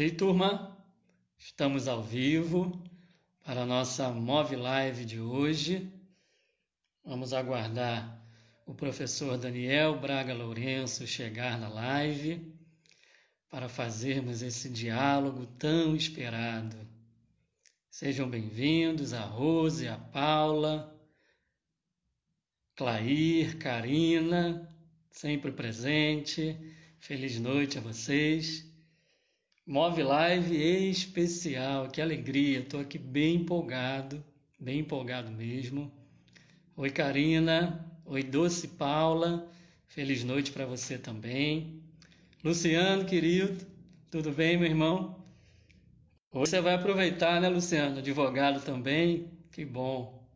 Ei, turma, estamos ao vivo para a nossa Move Live de hoje. Vamos aguardar o professor Daniel Braga Lourenço chegar na live para fazermos esse diálogo tão esperado. Sejam bem-vindos a Rose, a Paula, Clair, Karina, sempre presente. Feliz noite a vocês. Move Live especial, que alegria, estou aqui bem empolgado mesmo. Oi, Karina, oi, Doce Paula, feliz noite para você também. Luciano, querido, tudo bem, meu irmão? Hoje você vai aproveitar, né, Luciano? Advogado também, que bom.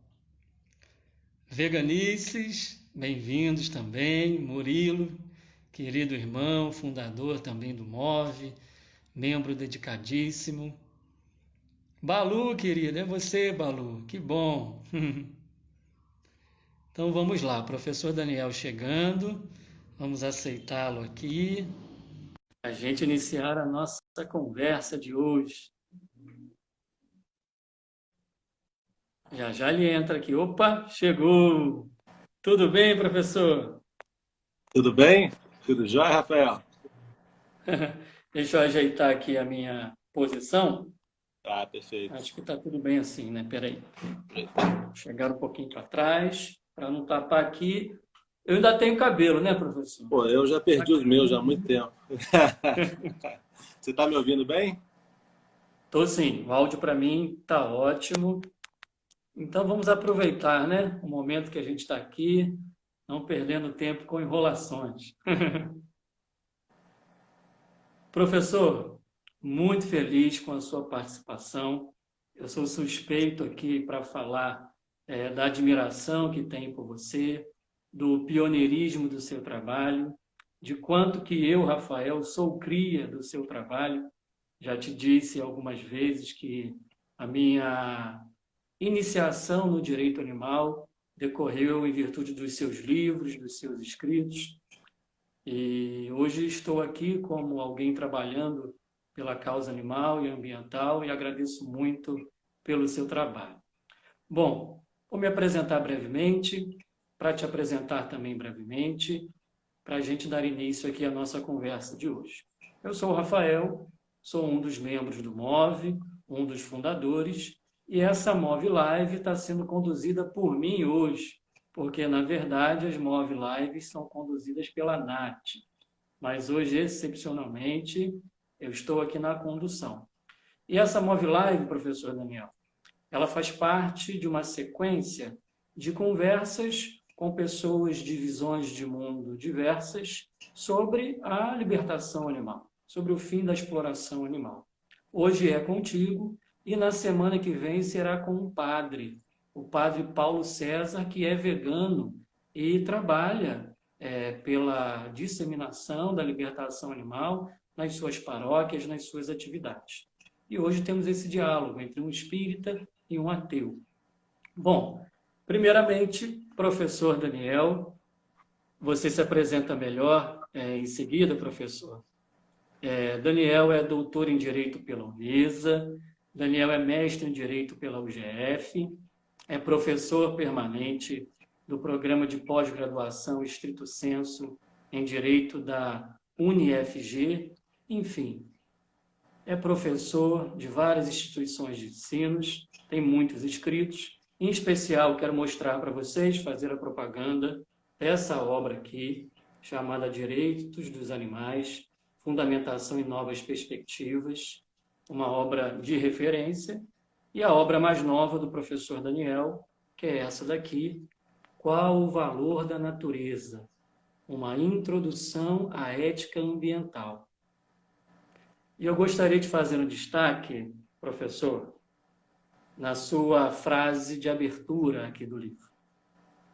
Veganices, bem-vindos também. Murilo, querido irmão, fundador também do Move, membro dedicadíssimo. Balu, querido, é você, Balu, que bom. Então vamos lá, professor Daniel chegando, vamos aceitá-lo aqui, a gente iniciar a nossa conversa de hoje. Já já ele entra aqui. Opa, chegou! Tudo bem, professor? Tudo bem? Tudo jóia, Rafael? Deixa eu ajeitar aqui a minha posição. Ah, perfeito. Acho que está tudo bem assim, né? Peraí. Chegar um pouquinho para trás, para não tapar aqui. Eu ainda tenho cabelo, né, professor? Pô, eu já Tá perdi os meus já há muito caindo. tempo. Você está me ouvindo bem? Tô sim, o áudio para mim tá ótimo. Então vamos aproveitar, né, o momento que a gente está aqui, não perdendo tempo com enrolações. Professor, muito feliz com a sua participação. Eu sou suspeito aqui para falar da admiração que tenho por você, do pioneirismo do seu trabalho, de quanto que eu, Rafael, sou cria do seu trabalho. Já te disse algumas vezes que a minha iniciação no direito animal decorreu em virtude dos seus livros, dos seus escritos, e hoje estou aqui como alguém trabalhando pela causa animal e ambiental e agradeço muito pelo seu trabalho. Bom, vou me apresentar brevemente, para te apresentar também brevemente, para a gente dar início aqui à nossa conversa de hoje. Eu sou o Rafael, sou um dos membros do MOVE, um dos fundadores, e essa MOVE Live está sendo conduzida por mim hoje, porque, na verdade, as MOVE Lives são conduzidas pela Nath, mas hoje, excepcionalmente, eu estou aqui na condução. E essa MOVE Live, professor Daniel, ela faz parte de uma sequência de conversas com pessoas de visões de mundo diversas sobre a libertação animal, sobre o fim da exploração animal. Hoje é contigo e na semana que vem será com o padre Paulo César, que é vegano e trabalha pela disseminação da libertação animal nas suas paróquias, nas suas atividades. E hoje temos esse diálogo entre um espírita e um ateu. Bom, primeiramente, professor Daniel, você se apresenta melhor em seguida, professor. Daniel é doutor em Direito pela Unisa, Daniel é mestre em Direito pela UGF, é professor permanente do programa de pós-graduação estrito sensu em Direito da UniFG, enfim, é professor de várias instituições de ensino, tem muitos escritos. Em especial, quero mostrar para vocês, fazer a propaganda dessa obra aqui, chamada Direitos dos Animais, Fundamentação em Novas Perspectivas, uma obra de referência, e a obra mais nova do professor Daniel, que é essa daqui, Qual o Valor da Natureza? Uma Introdução à Ética Ambiental. E eu gostaria de fazer um destaque, professor, na sua frase de abertura aqui do livro.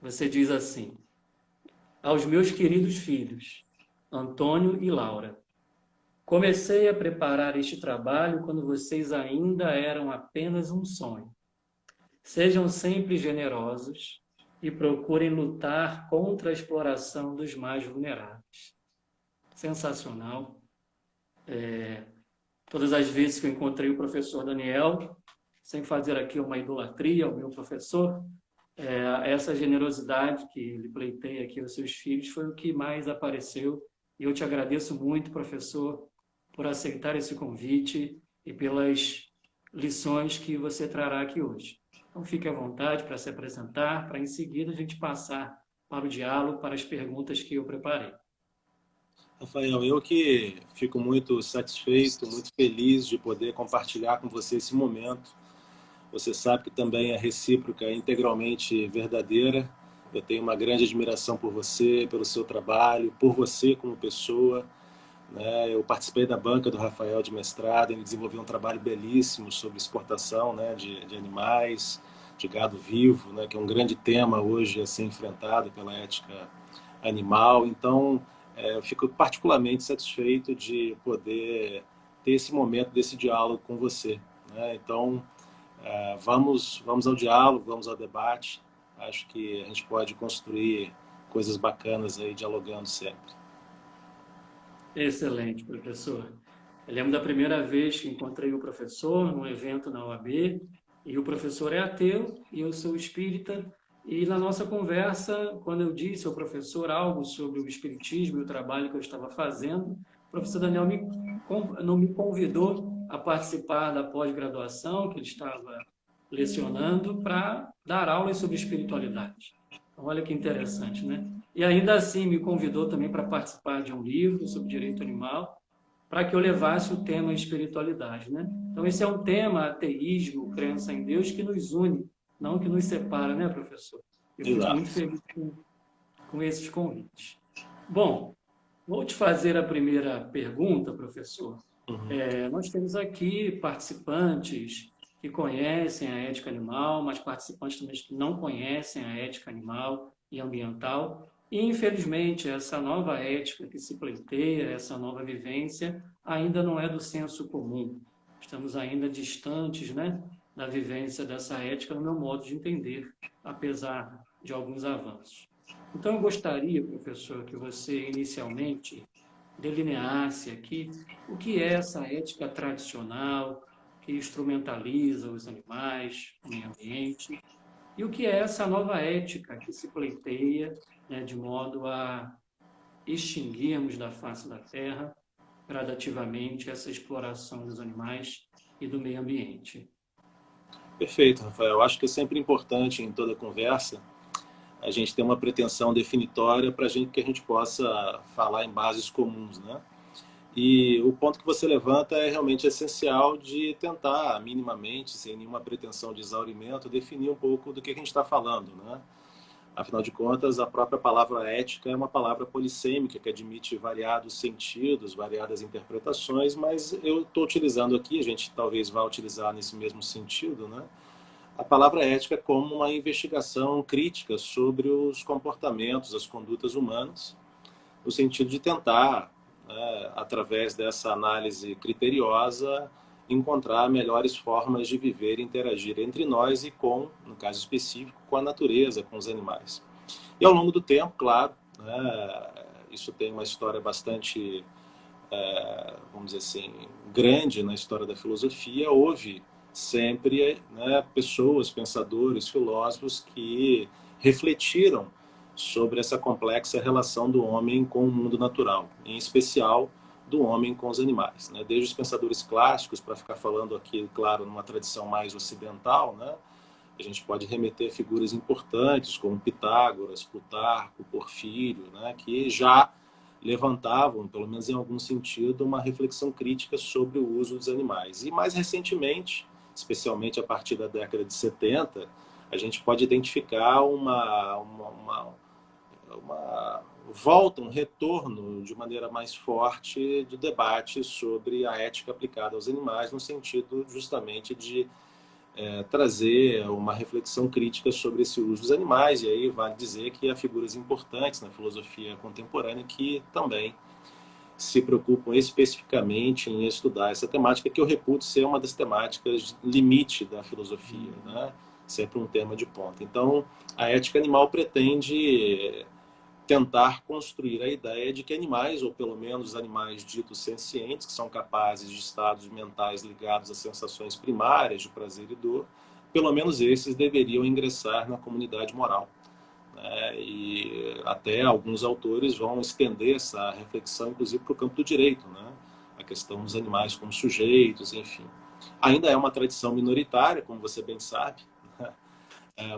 Você diz assim: aos meus queridos filhos, Antônio e Laura, comecei a preparar este trabalho quando vocês ainda eram apenas um sonho. Sejam sempre generosos e procurem lutar contra a exploração dos mais vulneráveis. Sensacional. todas as vezes que eu encontrei o professor Daniel, sem fazer aqui uma idolatria ao meu professor, essa generosidade que ele pleiteia aqui aos seus filhos foi o que mais apareceu. E eu te agradeço muito, professor, por aceitar esse convite e pelas lições que você trará aqui hoje. Então, fique à vontade para se apresentar, para em seguida a gente passar para o diálogo, para as perguntas que eu preparei. Rafael, eu que fico muito satisfeito, muito feliz de poder compartilhar com você esse momento. Você sabe que também a recíproca é integralmente verdadeira. Eu tenho uma grande admiração por você, pelo seu trabalho, por você como pessoa, né? Eu participei da banca do Rafael de mestrado, ele desenvolveu um trabalho belíssimo sobre exportação, né, de animais, de gado vivo, né, que é um grande tema hoje a ser enfrentado pela ética animal. Então, eu fico particularmente satisfeito de poder ter esse momento desse diálogo com você, né? Então, vamos ao diálogo, vamos ao debate. Acho que a gente pode construir coisas bacanas aí, dialogando sempre. Excelente, professor. Eu lembro da primeira vez que encontrei o professor num evento na OAB, e o professor é ateu e eu sou espírita, e na nossa conversa, quando eu disse ao professor algo sobre o espiritismo e o trabalho que eu estava fazendo, o professor Daniel não me convidou a participar da pós-graduação que ele estava lecionando para dar aulas sobre espiritualidade. Então, olha que interessante, né? E ainda assim me convidou também para participar de um livro sobre direito animal, para que eu levasse o tema espiritualidade, né? Então esse é um tema, ateísmo, crença em Deus, que nos une, não que nos separa, né, professor? Eu fico muito Exato. feliz com esses convites. Bom, vou te fazer a primeira pergunta, professor. Uhum. Nós temos aqui participantes que conhecem a ética animal, mas participantes também que não conhecem a ética animal e ambiental. E, infelizmente, essa nova ética que se pleiteia, essa nova vivência, ainda não é do senso comum. Estamos ainda distantes, né, da vivência dessa ética, no meu modo de entender, apesar de alguns avanços. Então, eu gostaria, professor, que você inicialmente delineasse aqui o que é essa ética tradicional que instrumentaliza os animais, o meio ambiente, e o que é essa nova ética que se pleiteia, né, de modo a extinguirmos da face da Terra gradativamente essa exploração dos animais e do meio ambiente. Perfeito, Rafael. Acho que é sempre importante em toda conversa a gente ter uma pretensão definitória para que a gente possa falar em bases comuns, né? E o ponto que você levanta é realmente essencial de tentar, minimamente, sem nenhuma pretensão de exaurimento, definir um pouco do que a gente está falando, né? Afinal de contas, a própria palavra ética é uma palavra polissêmica que admite variados sentidos, variadas interpretações, mas eu estou utilizando aqui, a gente talvez vá utilizar nesse mesmo sentido, né? A palavra ética como uma investigação crítica sobre os comportamentos, as condutas humanas, no sentido de tentar, né, através dessa análise criteriosa, encontrar melhores formas de viver e interagir entre nós e com, no caso específico, com a natureza, com os animais. E ao longo do tempo, claro, né, isso tem uma história bastante, vamos dizer assim, grande na história da filosofia. Houve sempre, né, pessoas, pensadores, filósofos que refletiram sobre essa complexa relação do homem com o mundo natural, em especial do homem com os animais, né? Desde os pensadores clássicos, para ficar falando aqui, claro, numa tradição mais ocidental, né? A gente pode remeter a figuras importantes como Pitágoras, Plutarco, Porfírio, né? Que já levantavam, pelo menos em algum sentido, uma reflexão crítica sobre o uso dos animais. E mais recentemente, especialmente a partir da década de 70, a gente pode identificar uma volta, um retorno de maneira mais forte do debate sobre a ética aplicada aos animais, no sentido justamente de trazer uma reflexão crítica sobre esse uso dos animais. E aí vale dizer que há figuras importantes na filosofia contemporânea que também se preocupam especificamente em estudar essa temática, que eu reputo ser uma das temáticas limite da filosofia, né? Sempre um tema de ponta. Então, a ética animal pretende tentar construir a ideia de que animais, ou pelo menos animais ditos sencientes, que são capazes de estados mentais ligados a sensações primárias de prazer e dor, pelo menos esses deveriam ingressar na comunidade moral. E até alguns autores vão estender essa reflexão, inclusive, para o campo do direito, né? A questão dos animais como sujeitos, enfim. Ainda é uma tradição minoritária, como você bem sabe,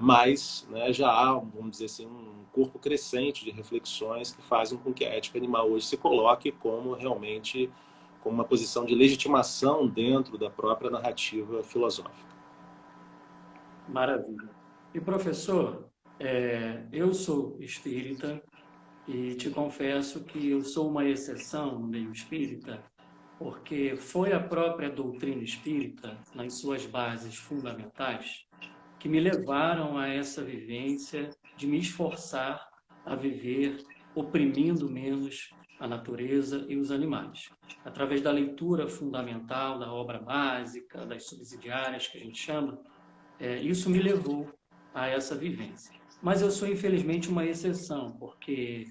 mas, né, já há, vamos dizer assim, um corpo crescente de reflexões que fazem com que a ética animal hoje se coloque como realmente como uma posição de legitimação dentro da própria narrativa filosófica. Maravilha. E, professor, eu sou espírita e te confesso que eu sou uma exceção no meio espírita, porque foi a própria doutrina espírita, nas suas bases fundamentais, que me levaram a essa vivência de me esforçar a viver oprimindo menos a natureza e os animais. Através da leitura fundamental da obra básica, das subsidiárias que a gente chama, isso me levou a essa vivência. Mas eu sou, infelizmente, uma exceção, porque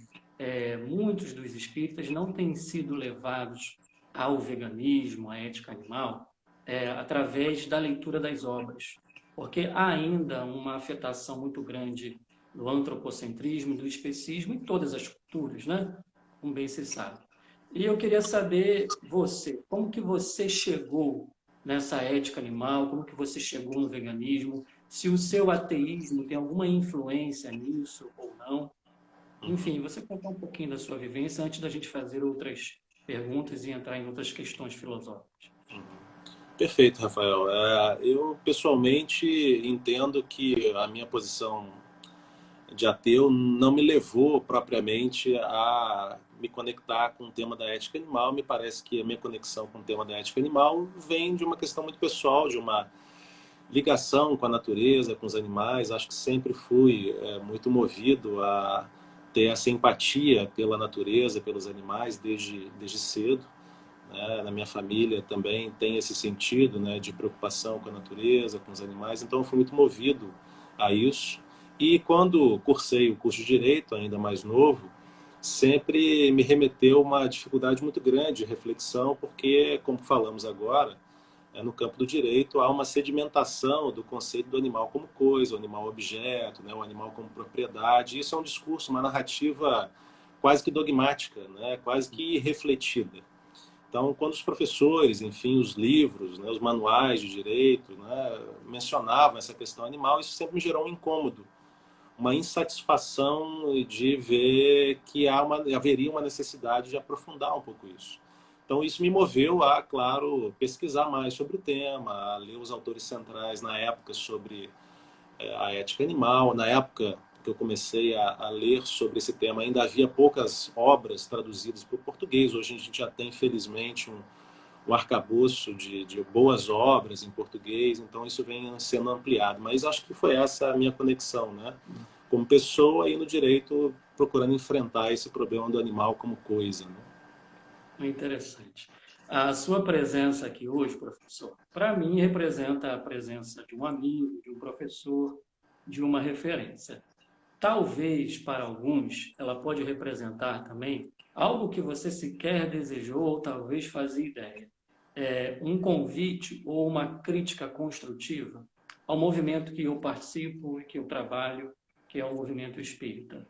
muitos dos espíritas não têm sido levados ao veganismo, à ética animal, através da leitura das obras, porque há ainda uma afetação muito grande do antropocentrismo, do especismo em todas as culturas, né? Como bem se sabe. E eu queria saber, como que você chegou nessa ética animal, como que você chegou no veganismo, se o seu ateísmo tem alguma influência nisso ou não. Enfim, você contar um pouquinho da sua vivência antes da gente fazer outras perguntas e entrar em outras questões filosóficas. Perfeito, Rafael. Eu, pessoalmente, entendo que a minha posição de ateu não me levou propriamente a me conectar com o tema da ética animal. Me parece que a minha conexão com o tema da ética animal vem de uma questão muito pessoal, de uma ligação com a natureza, com os animais. Acho que sempre fui muito movido a ter essa empatia pela natureza, pelos animais, desde cedo. Na minha família também tem esse sentido, né, de preocupação com a natureza, com os animais. Então eu fui muito movido a isso. E quando cursei o curso de Direito, ainda mais novo, sempre me remeteu uma dificuldade muito grande de reflexão, porque, como falamos agora, no campo do direito há uma sedimentação do conceito do animal como coisa, o animal objeto, né, o animal como propriedade. Isso é um discurso, uma narrativa quase que dogmática, né, quase que irrefletida. Então, quando os professores, enfim, os livros, né, os manuais de direito, né, mencionavam essa questão animal, isso sempre me gerou um incômodo, uma insatisfação de ver que haveria uma necessidade de aprofundar um pouco isso. Então, isso me moveu a, claro, pesquisar mais sobre o tema, a ler os autores centrais na época sobre a ética animal. Na época que eu comecei a ler sobre esse tema, ainda havia poucas obras traduzidas para o português. Hoje a gente já tem, felizmente, um arcabouço de boas obras em português, então isso vem sendo ampliado. Mas acho que foi essa a minha conexão, né? Como pessoa e no direito, procurando enfrentar esse problema do animal como coisa, né? Interessante. A sua presença aqui hoje, professor, para mim representa a presença de um amigo, de um professor, de uma referência. Talvez, para alguns, ela pode representar também algo que você sequer desejou ou talvez fazia ideia. Um convite ou uma crítica construtiva ao movimento que eu participo e que eu trabalho, que é o movimento espírita.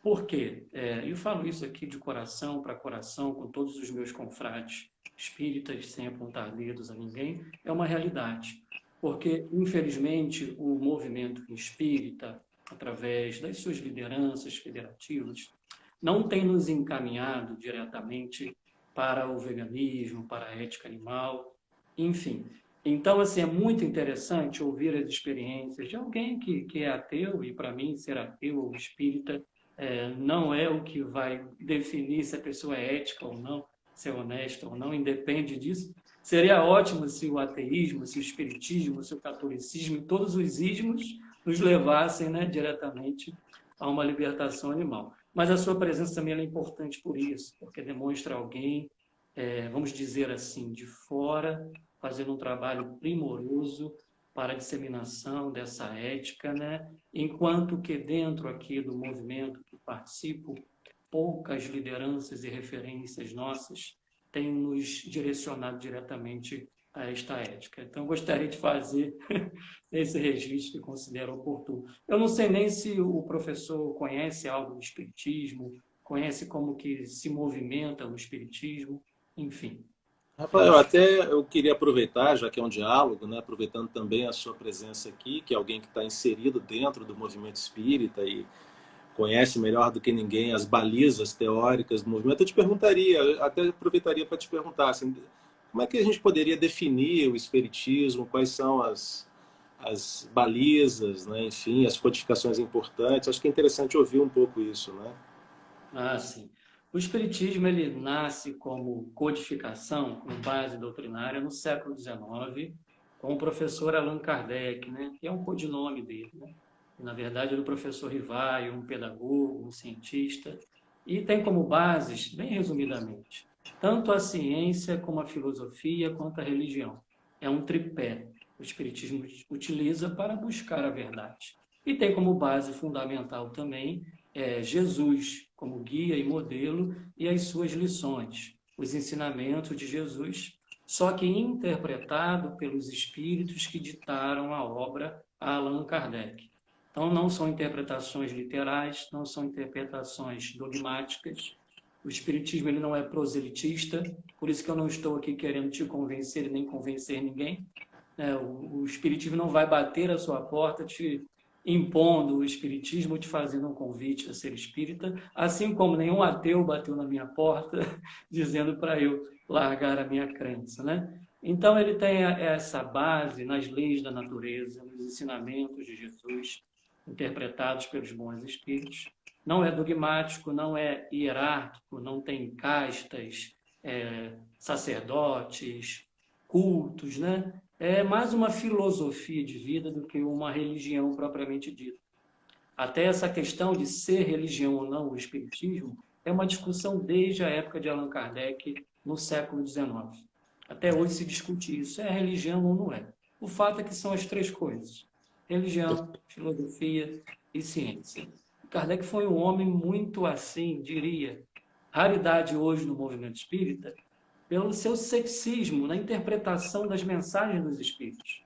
Por quê? Eu falo isso aqui de coração para coração, com todos os meus confrades espíritas, sem apontar dedos a ninguém, é uma realidade. Porque, infelizmente, o movimento espírita, através das suas lideranças federativas, não tem nos encaminhado diretamente para o veganismo, para a ética animal, enfim. Então, assim, é muito interessante ouvir as experiências de alguém que é ateu, e para mim, ser ateu ou espírita não é o que vai definir se a pessoa é ética ou não, se é honesta ou não, independe disso. Seria ótimo se o ateísmo, se o espiritismo, se o catolicismo e todos os ismos nos levassem, né, diretamente a uma libertação animal. Mas a sua presença também é importante por isso, porque demonstra alguém, vamos dizer assim, de fora, fazendo um trabalho primoroso para a disseminação dessa ética, né? Enquanto que dentro aqui do movimento que participo, poucas lideranças e referências nossas têm nos direcionado diretamente a esta ética. Então, gostaria de fazer esse registro que considero oportuno. Eu não sei nem se o professor conhece algo do espiritismo, conhece como que se movimenta o espiritismo, enfim. Rafael, até eu queria aproveitar, já que é um diálogo, né, aproveitando também a sua presença aqui, que é alguém que está inserido dentro do movimento espírita e conhece melhor do que ninguém as balizas teóricas do movimento, eu te perguntaria, até aproveitaria para te perguntar, assim, como é que a gente poderia definir o espiritismo, quais são as balizas, né, enfim, as codificações importantes. Acho que é interessante ouvir um pouco isso, né? Ah, sim. O Espiritismo ele nasce como codificação, com base doutrinária, no século XIX, com o professor Allan Kardec, né? Que é um codinome dele, né? Na verdade, era o professor Rivaio, um pedagogo, um cientista, e tem como bases, bem resumidamente, tanto a ciência como a filosofia quanto a religião. É um tripé. O Espiritismo utiliza para buscar a verdade. E tem como base fundamental também Jesus como guia e modelo e as suas lições, os ensinamentos de Jesus, só que interpretado pelos espíritos que ditaram a obra a Allan Kardec. Então, não são interpretações literais, não são interpretações dogmáticas. O espiritismo ele não é proselitista, por isso que eu não estou aqui querendo te convencer nem convencer ninguém. O espiritismo não vai bater a sua porta te impondo o espiritismo, te fazendo um convite a ser espírita, assim como nenhum ateu bateu na minha porta dizendo para eu largar a minha crença, né? Então ele tem essa base nas leis da natureza, nos ensinamentos de Jesus, interpretados pelos bons espíritos. Não é dogmático, não é hierárquico, não tem castas, sacerdotes, cultos, né? É mais uma filosofia de vida do que uma religião propriamente dita. Até essa questão de ser religião ou não o espiritismo é uma discussão desde a época de Allan Kardec, no século XIX. Até hoje se discute isso, é religião ou não é. O fato é que são as três coisas: religião, filosofia e ciência. Kardec foi um homem muito assim, diria, raridade hoje no movimento espírita, pelo seu ceticismo na interpretação das mensagens dos espíritos.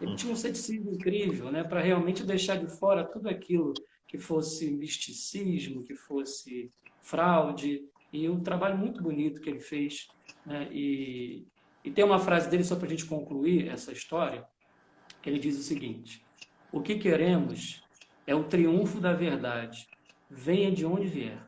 Ele tinha um ceticismo incrível, né, para realmente deixar de fora tudo aquilo que fosse misticismo, que fosse fraude, e um trabalho muito bonito que ele fez. Né, e tem uma frase dele, só para a gente concluir essa história, que ele diz o seguinte: o que queremos é o triunfo da verdade, venha de onde vier.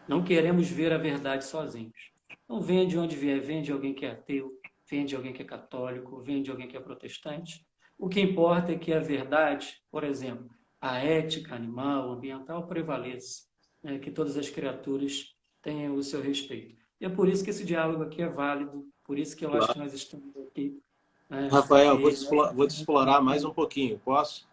Não queremos ver a verdade sozinhos. Não venha de onde vier, venha de alguém que é ateu, venha de alguém que é católico, venha de alguém que é protestante. O que importa é que a verdade, por exemplo, a ética animal, ambiental prevaleça, né? Que todas as criaturas tenham o seu respeito. E é por isso que esse diálogo aqui é válido, por isso que eu acho que Claro. nós estamos aqui, né? Rafael, Porque vou te explorar mais um pouquinho, posso?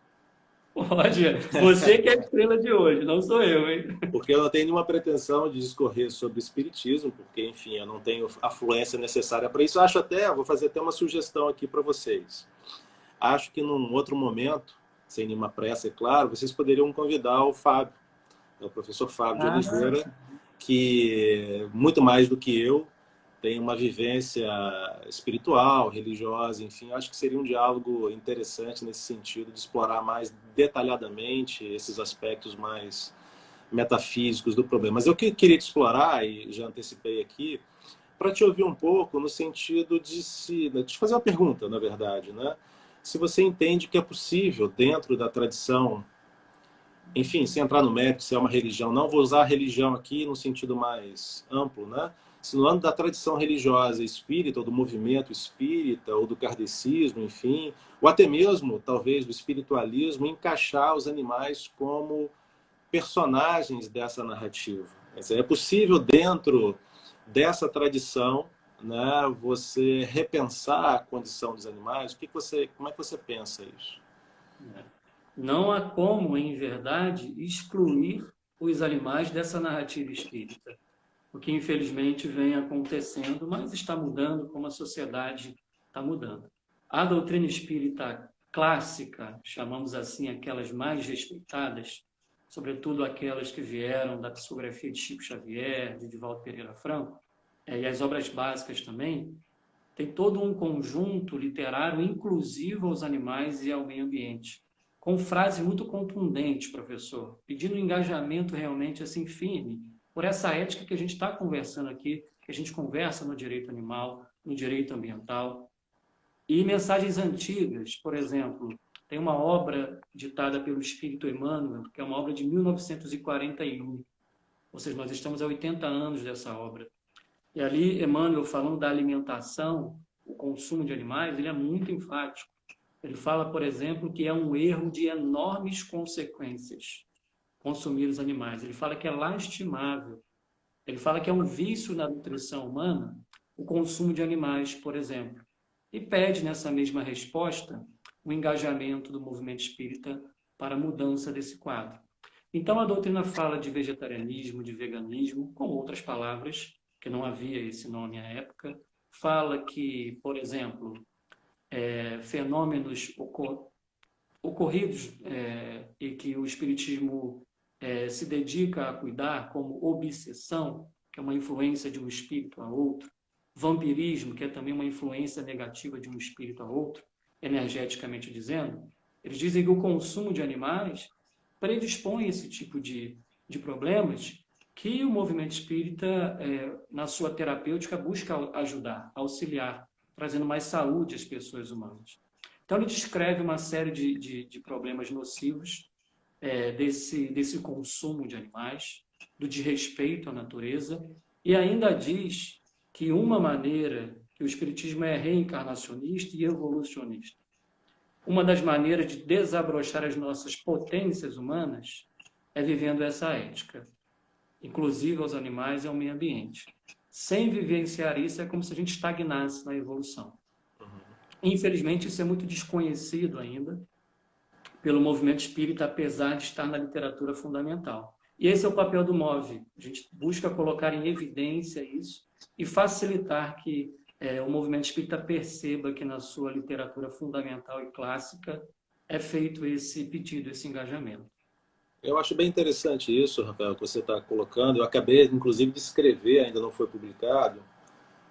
pode, você que é a estrela de hoje, não sou eu, hein? Porque eu não tenho nenhuma pretensão de discorrer sobre espiritismo, porque, enfim, eu não tenho a fluência necessária para isso. Acho até, vou fazer até uma sugestão aqui para vocês. Acho que num outro momento, sem nenhuma pressa, é claro, vocês poderiam convidar o Fábio, o professor Fábio de Ah, Oliveira, que muito mais do que eu tem uma vivência espiritual, religiosa, enfim, acho que seria um diálogo interessante nesse sentido de explorar mais detalhadamente esses aspectos mais metafísicos do problema. Mas eu queria te explorar, e já antecipei aqui, para te ouvir um pouco no sentido de te fazer uma pergunta, na verdade, né? Se você entende que é possível, dentro da tradição, enfim, sem entrar no mérito se é uma religião, não vou usar a religião aqui no sentido mais amplo, né? Se no âmbito da tradição religiosa espírita, ou do movimento espírita, ou do kardecismo, enfim, ou até mesmo, talvez, do espiritualismo, encaixar os animais como personagens dessa narrativa. É possível, dentro dessa tradição, né, você repensar a condição dos animais? Como é que você pensa isso? não há como, em verdade, excluir os animais dessa narrativa espírita, o que infelizmente vem acontecendo, mas está mudando como a sociedade está mudando. A doutrina espírita clássica, chamamos assim aquelas mais respeitadas, sobretudo aquelas que vieram da psicografia de Chico Xavier, de Divaldo Pereira Franco, e as obras básicas também, tem todo um conjunto literário inclusivo aos animais e ao meio ambiente, com frases muito contundentes, professor, pedindo um engajamento realmente assim firme por essa ética que a gente está conversando aqui, que a gente conversa no direito animal, no direito ambiental, e mensagens antigas, por exemplo, tem uma obra ditada pelo Espírito Emmanuel, que é uma obra de 1941, ou seja, nós estamos há 80 anos dessa obra. E ali, Emmanuel, falando da alimentação, o consumo de animais, ele é muito enfático. Ele fala, por exemplo, que é um erro de enormes consequências consumir os animais. Ele fala que é lastimável. Ele fala que é um vício na nutrição humana o consumo de animais, por exemplo. E pede, nessa mesma resposta, o engajamento do movimento espírita para a mudança desse quadro. Então, a doutrina fala de vegetarianismo, de veganismo, com outras palavras, que não havia esse nome à época. Fala que, por exemplo, fenômenos ocorridos e que o espiritismo se dedica a cuidar, como obsessão, que é uma influência de um espírito a outro, vampirismo, que é também uma influência negativa de um espírito a outro, energeticamente dizendo, eles dizem que o consumo de animais predispõe esse tipo de problemas que o movimento espírita, na sua terapêutica, busca ajudar, auxiliar, trazendo mais saúde às pessoas humanas. Então, ele descreve uma série de problemas nocivos desse consumo de animais, do desrespeito à natureza, e ainda diz que uma maneira que o espiritismo é reencarnacionista e evolucionista. Uma das maneiras de desabrochar as nossas potências humanas é vivendo essa ética, inclusive aos animais e ao meio ambiente. Sem vivenciar isso, é como se a gente estagnasse na evolução. Infelizmente, isso é muito desconhecido ainda pelo movimento espírita, apesar de estar na literatura fundamental. E esse é o papel do MOVE. A gente busca colocar em evidência isso e facilitar que o movimento espírita perceba que na sua literatura fundamental e clássica é feito esse pedido, esse engajamento. Eu acho bem interessante isso, Rafael, que você está colocando. Eu acabei, inclusive, de escrever, ainda não foi publicado,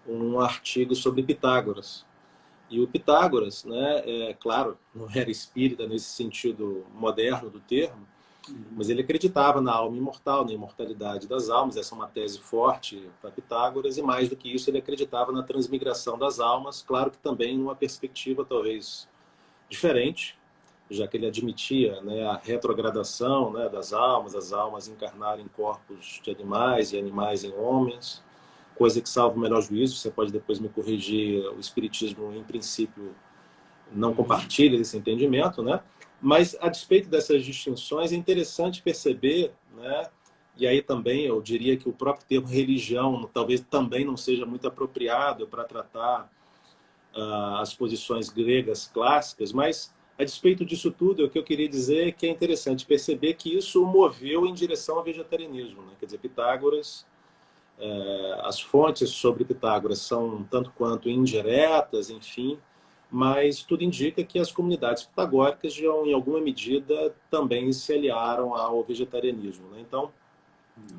um artigo sobre Pitágoras. E o Pitágoras, né, claro, não era espírita nesse sentido moderno do termo, mas ele acreditava na alma imortal, na imortalidade das almas. Essa é uma tese forte para Pitágoras, e mais do que isso, ele acreditava na transmigração das almas, claro que também numa perspectiva talvez diferente, já que ele admitia, né, a retrogradação, né, das almas, as almas encarnarem em corpos de animais e animais em homens, coisa que, salvo o melhor juízo, você pode depois me corrigir, o espiritismo, em princípio, não compartilha esse entendimento, né? Mas, a despeito dessas distinções, é interessante perceber, né? E aí também eu diria que o próprio termo religião talvez também não seja muito apropriado para tratar as posições gregas clássicas, mas, a despeito disso tudo, o que eu queria dizer é que é interessante perceber que isso o moveu em direção ao vegetarianismo, né? Quer dizer, Pitágoras, as fontes sobre Pitágoras são tanto quanto indiretas, enfim, mas tudo indica que as comunidades pitagóricas já, em alguma medida, também se aliaram ao vegetarianismo, né? Então,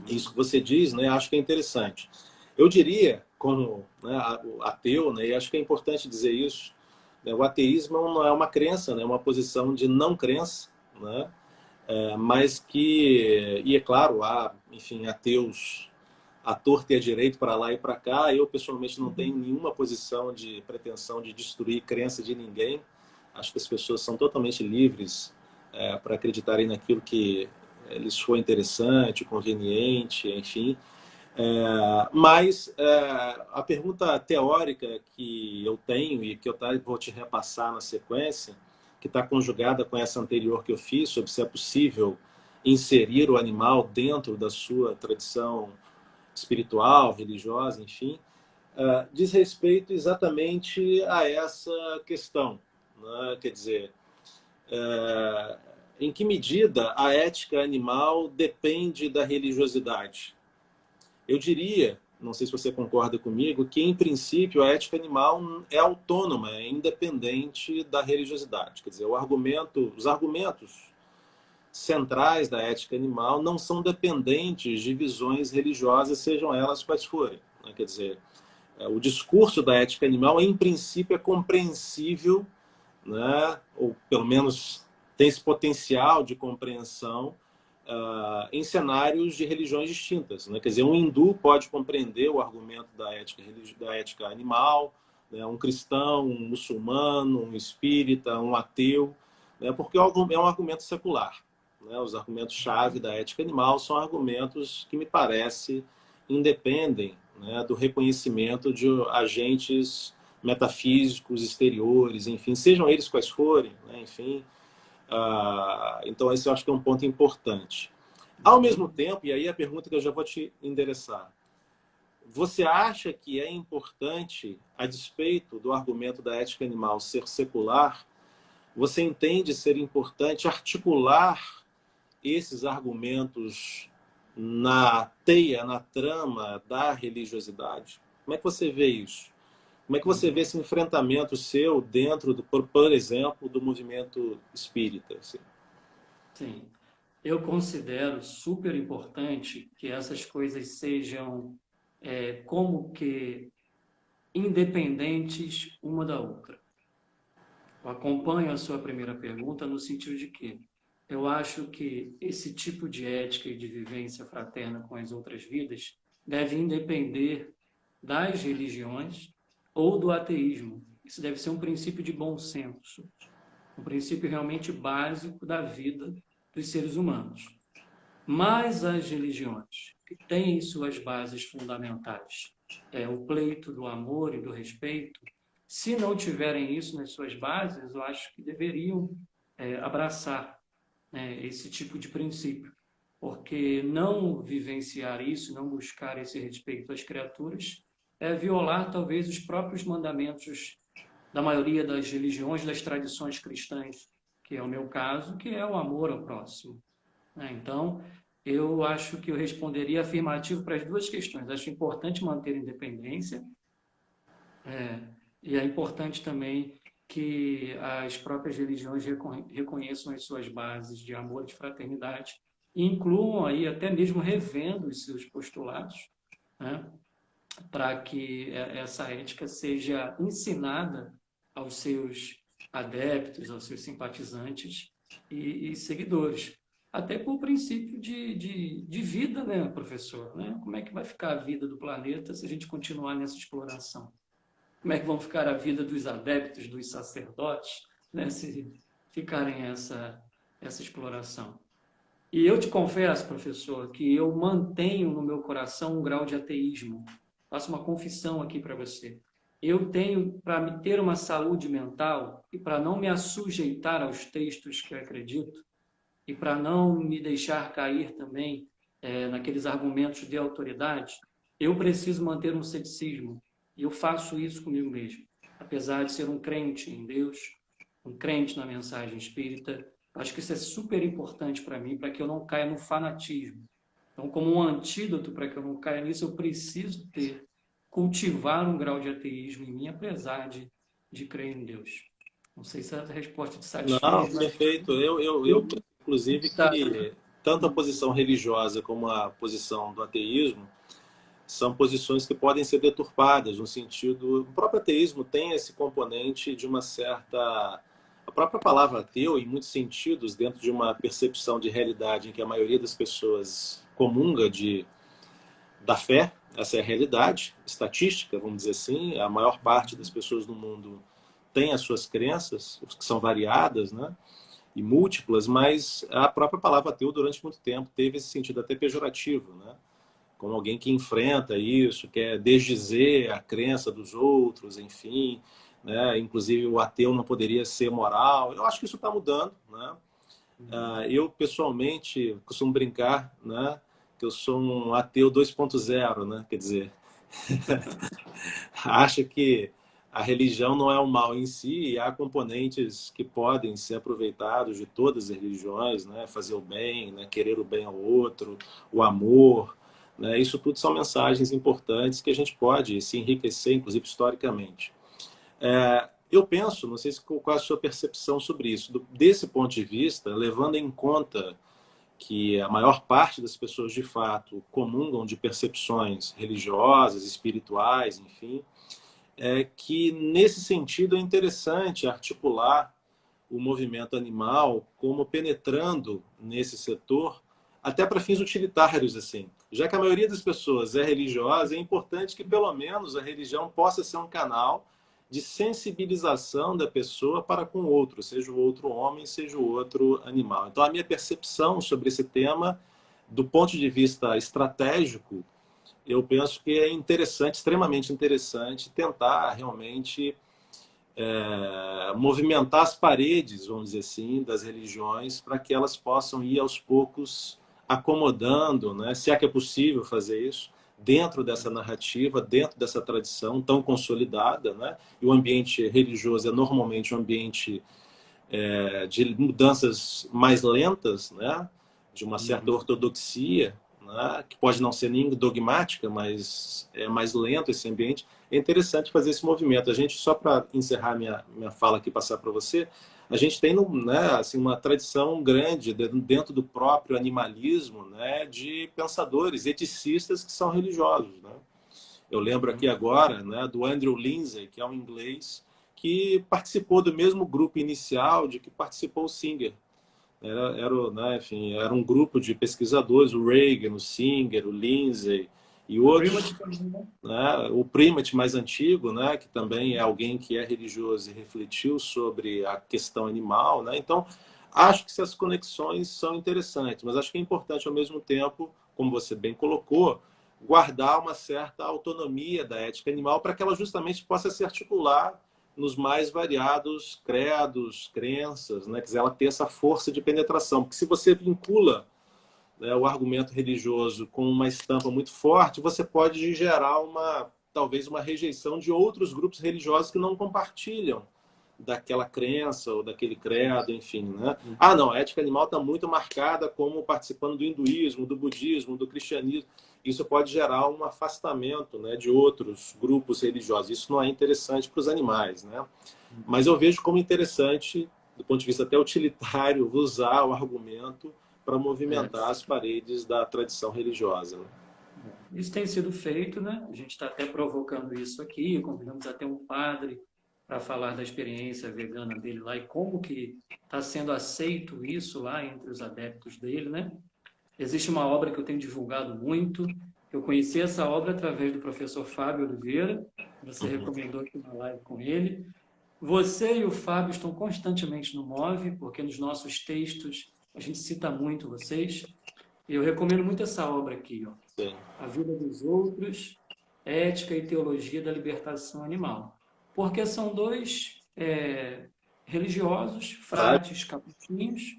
isso que você diz, né, acho que é interessante. Eu diria, como, né, ateu, né, e acho que é importante dizer isso, né, o ateísmo não é uma crença, né, é uma posição de não crença, né, mas que, e é claro, há, enfim, ateus à torta e à direita, para lá e para cá. Eu, pessoalmente, não tenho nenhuma posição de pretensão de destruir crença de ninguém. Acho que as pessoas são totalmente livres para acreditarem naquilo que lhes for interessante, conveniente, enfim. Mas a pergunta teórica que eu tenho e que eu vou te repassar na sequência, que está conjugada com essa anterior que eu fiz, sobre se é possível inserir o animal dentro da sua tradição espiritual, religiosa, enfim, diz respeito exatamente a essa questão, né? Quer dizer, em que medida a ética animal depende da religiosidade? Eu diria, não sei se você concorda comigo, que, em princípio, a ética animal é autônoma, é independente da religiosidade. Quer dizer, os argumentos centrais da ética animal não são dependentes de visões religiosas, sejam elas quais forem, né? Quer dizer, o discurso da ética animal, em princípio, é compreensível, né? Ou pelo menos tem esse potencial de compreensão em cenários de religiões distintas, né? Quer dizer, um hindu pode compreender o argumento da ética animal, né? Um cristão, um muçulmano, um espírita, um ateu, né? Porque é um argumento secular, né? Os argumentos-chave da ética animal são argumentos que, me parece, independem, né, do reconhecimento de agentes metafísicos exteriores, enfim, sejam eles quais forem, né? Enfim, então esse eu acho que é um ponto importante. Ao mesmo tempo, e aí a pergunta que eu já vou te endereçar, você acha que é importante, a despeito do argumento da ética animal ser secular, você entende ser importante articular esses argumentos na teia, na trama da religiosidade? Como é que você vê isso? Como é que você vê esse enfrentamento seu dentro, por exemplo, do movimento espírita? Assim? Sim. Eu considero super importante que essas coisas sejam como que independentes uma da outra. Eu acompanho a sua primeira pergunta no sentido de que eu acho que esse tipo de ética e de vivência fraterna com as outras vidas deve independer das religiões ou do ateísmo. Isso deve ser um princípio de bom senso, um princípio realmente básico da vida dos seres humanos. Mas as religiões, que têm suas bases fundamentais, o pleito do amor e do respeito, se não tiverem isso nas suas bases, eu acho que deveriam abraçar, né, esse tipo de princípio. Porque não vivenciar isso, não buscar esse respeito às criaturas, é violar talvez os próprios mandamentos da maioria das religiões, das tradições cristãs, que é o meu caso, que é o amor ao próximo, né? Então, eu acho que eu responderia afirmativo para as duas questões. Acho importante manter a independência, e é importante também que as próprias religiões reconheçam as suas bases de amor e de fraternidade e incluam aí até mesmo revendo os seus postulados, né, para que essa ética seja ensinada aos seus adeptos, aos seus simpatizantes e seguidores. Até por princípio de vida, né, professor? Né? Como é que vai ficar a vida do planeta se a gente continuar nessa exploração? Como é que vão ficar a vida dos adeptos, dos sacerdotes, né, se ficarem essa exploração? E eu te confesso, professor, que eu mantenho no meu coração um grau de ateísmo. Faço uma confissão aqui para você. Eu tenho, para ter uma saúde mental e para não me assujeitar aos textos que eu acredito, e para não me deixar cair também naqueles argumentos de autoridade, eu preciso manter um ceticismo. E eu faço isso comigo mesmo. Apesar de ser um crente em Deus, um crente na mensagem espírita, acho que isso é super importante para mim, para que eu não caia no fanatismo. Então, como um antídoto para que eu não caia nisso, eu preciso cultivar um grau de ateísmo em mim, apesar de crer em Deus. Não sei se a resposta te Não, satisfez, mas perfeito. Eu penso, inclusive, tá. que tanto a posição religiosa como a posição do ateísmo são posições que podem ser deturpadas, no sentido... O próprio ateísmo tem esse componente de uma certa... A própria palavra ateu, em muitos sentidos, dentro de uma percepção de realidade em que a maioria das pessoas comunga da fé, essa é a realidade estatística, vamos dizer assim, a maior parte das pessoas no mundo tem as suas crenças, que são variadas, né? E múltiplas, mas a própria palavra ateu, durante muito tempo, teve esse sentido até pejorativo, né? Como alguém que enfrenta isso, quer desdizer a crença dos outros, enfim, né? Inclusive o ateu não poderia ser moral. Eu acho que isso está mudando, né? Eu, pessoalmente, costumo brincar, né, que eu sou um ateu 2.0, né? Quer dizer, acho que a religião não é o mal em si, e há componentes que podem ser aproveitados de todas as religiões, né? Fazer o bem, né? Querer o bem ao outro, o amor, né? Isso tudo são mensagens importantes que a gente pode se enriquecer, inclusive historicamente. Eu penso, não sei qual é a sua percepção sobre isso, desse ponto de vista, levando em conta que a maior parte das pessoas, de fato, comungam de percepções religiosas, espirituais, enfim, que, nesse sentido, é interessante articular o movimento animal como penetrando nesse setor, até para fins utilitários, assim. Já que a maioria das pessoas é religiosa, é importante que, pelo menos, a religião possa ser um canal de sensibilização da pessoa para com o outro, seja o outro homem, seja o outro animal. Então, a minha percepção sobre esse tema, do ponto de vista estratégico, eu penso que é interessante, extremamente interessante, tentar realmente movimentar as paredes, vamos dizer assim, das religiões, para que elas possam ir aos poucos acomodando, né, se é que é possível fazer isso, dentro dessa narrativa, dentro dessa tradição tão consolidada, né? E o ambiente religioso é normalmente um ambiente de mudanças mais lentas, né? De uma certa ortodoxia, né? Que pode não ser nem dogmática, mas é mais lento esse ambiente. É interessante fazer esse movimento. A gente, só para encerrar minha fala aqui, passar para você, a gente tem, né, assim, uma tradição grande dentro do próprio animalismo, né, de pensadores, eticistas que são religiosos, né? Eu lembro aqui agora, né, do Andrew Lindsay, que é um inglês que participou do mesmo grupo inicial de que participou o Singer. Né, enfim, era um grupo de pesquisadores, o Reagan, o Singer, o Lindsay e outros, né, o Primate mais antigo, né, que também é alguém que é religioso e refletiu sobre a questão animal, né? Então, acho que essas conexões são interessantes, mas acho que é importante ao mesmo tempo, como você bem colocou, guardar uma certa autonomia da ética animal para que ela justamente possa se articular nos mais variados credos, crenças, né? Quer dizer, ela ter essa força de penetração. Porque se você vincula, né, o argumento religioso com uma estampa muito forte, você pode gerar talvez uma rejeição de outros grupos religiosos que não compartilham daquela crença ou daquele credo, enfim, né? Ah, não, a ética animal está muito marcada como participando do hinduísmo, do budismo, do cristianismo. Isso pode gerar um afastamento, né, de outros grupos religiosos. Isso não é interessante para os animais, né? Mas eu vejo como interessante, do ponto de vista até utilitário, usar o argumento para movimentar as paredes da tradição religiosa, né? Isso tem sido feito, né? A gente está até provocando isso aqui, convidamos até um padre para falar da experiência vegana dele lá e como que está sendo aceito isso lá entre os adeptos dele, né? Existe uma obra que eu tenho divulgado muito, eu conheci essa obra através do professor Fábio Oliveira, você recomendou aqui uma live com ele. Você e o Fábio estão constantemente no Move, porque nos nossos textos a gente cita muito vocês. Eu recomendo muito essa obra aqui, ó. Sim. A Vida dos Outros, Ética e Teologia da Libertação Animal. Porque são dois religiosos, frades, capuchinhos,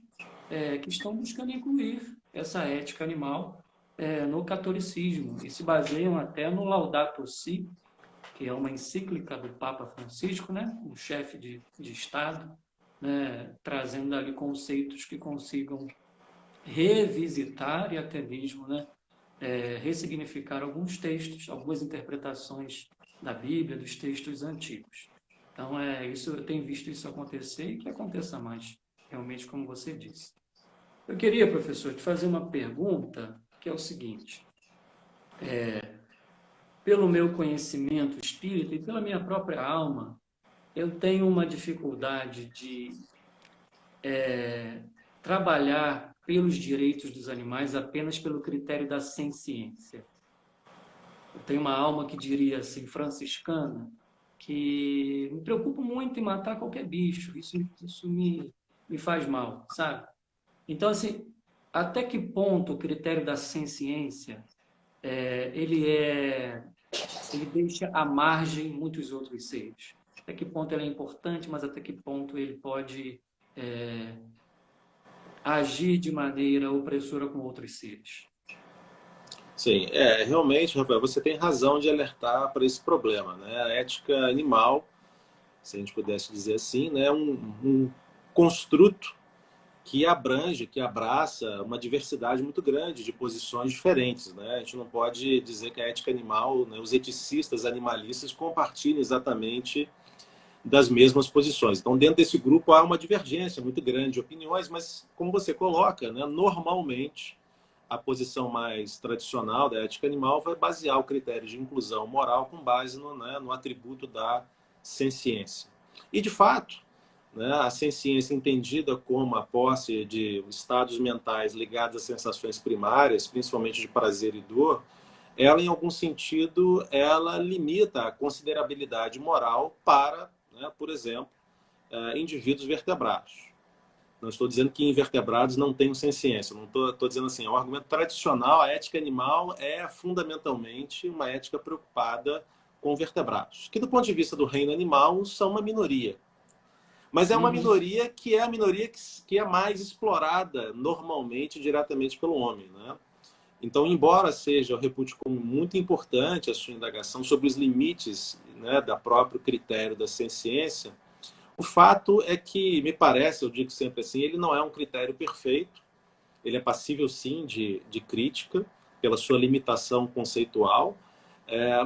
que estão buscando incluir essa ética animal no catolicismo e se baseiam até no Laudato Si, que é uma encíclica do Papa Francisco, né, um chefe de Estado, né, trazendo ali conceitos que consigam revisitar e até mesmo, né, ressignificar alguns textos, algumas interpretações da Bíblia, dos textos antigos. Então, eu tenho visto isso acontecer e que aconteça mais, realmente, como você disse. Eu queria, professor, te fazer uma pergunta, que é o seguinte. Pelo meu conhecimento espírita e pela minha própria alma, eu tenho uma dificuldade de trabalhar pelos direitos dos animais apenas pelo critério da senciência. Eu tenho uma alma que diria assim, franciscana, que me preocupo muito em matar qualquer bicho. Isso me faz mal, sabe? Então, assim, até que ponto o critério da senciência ele deixa à margem muitos outros seres? Até que ponto ele é importante, mas até que ponto ele pode agir de maneira opressora com outros seres? Sim, realmente, Rafael, você tem razão de alertar para esse problema, né? A ética animal, se a gente pudesse dizer assim, né, um construto que abrange, que abraça uma diversidade muito grande de posições diferentes, né? A gente não pode dizer que a ética animal, né, os eticistas animalistas compartilham exatamente das mesmas posições. Então, dentro desse grupo há uma divergência muito grande de opiniões, mas como você coloca, né, normalmente a posição mais tradicional da ética animal vai basear o critério de inclusão moral com base no, né, no atributo da senciência. E, de fato, né, a senciência entendida como a posse de estados mentais ligados às sensações primárias, principalmente de prazer e dor, ela, em algum sentido, ela limita a considerabilidade moral para, né, por exemplo, indivíduos vertebrados. Não estou dizendo que invertebrados não tenham senciência. Não estou dizendo assim. É um argumento tradicional. A ética animal é fundamentalmente uma ética preocupada com vertebrados, que do ponto de vista do reino animal são uma minoria. Mas é uma minoria que é a minoria que é mais explorada normalmente diretamente pelo homem, né? Então, embora seja, eu reputo como muito importante a sua indagação sobre os limites, né, da próprio critério da senciência, o fato é que, me parece, eu digo sempre assim, ele não é um critério perfeito, ele é passível, sim, de crítica pela sua limitação conceitual,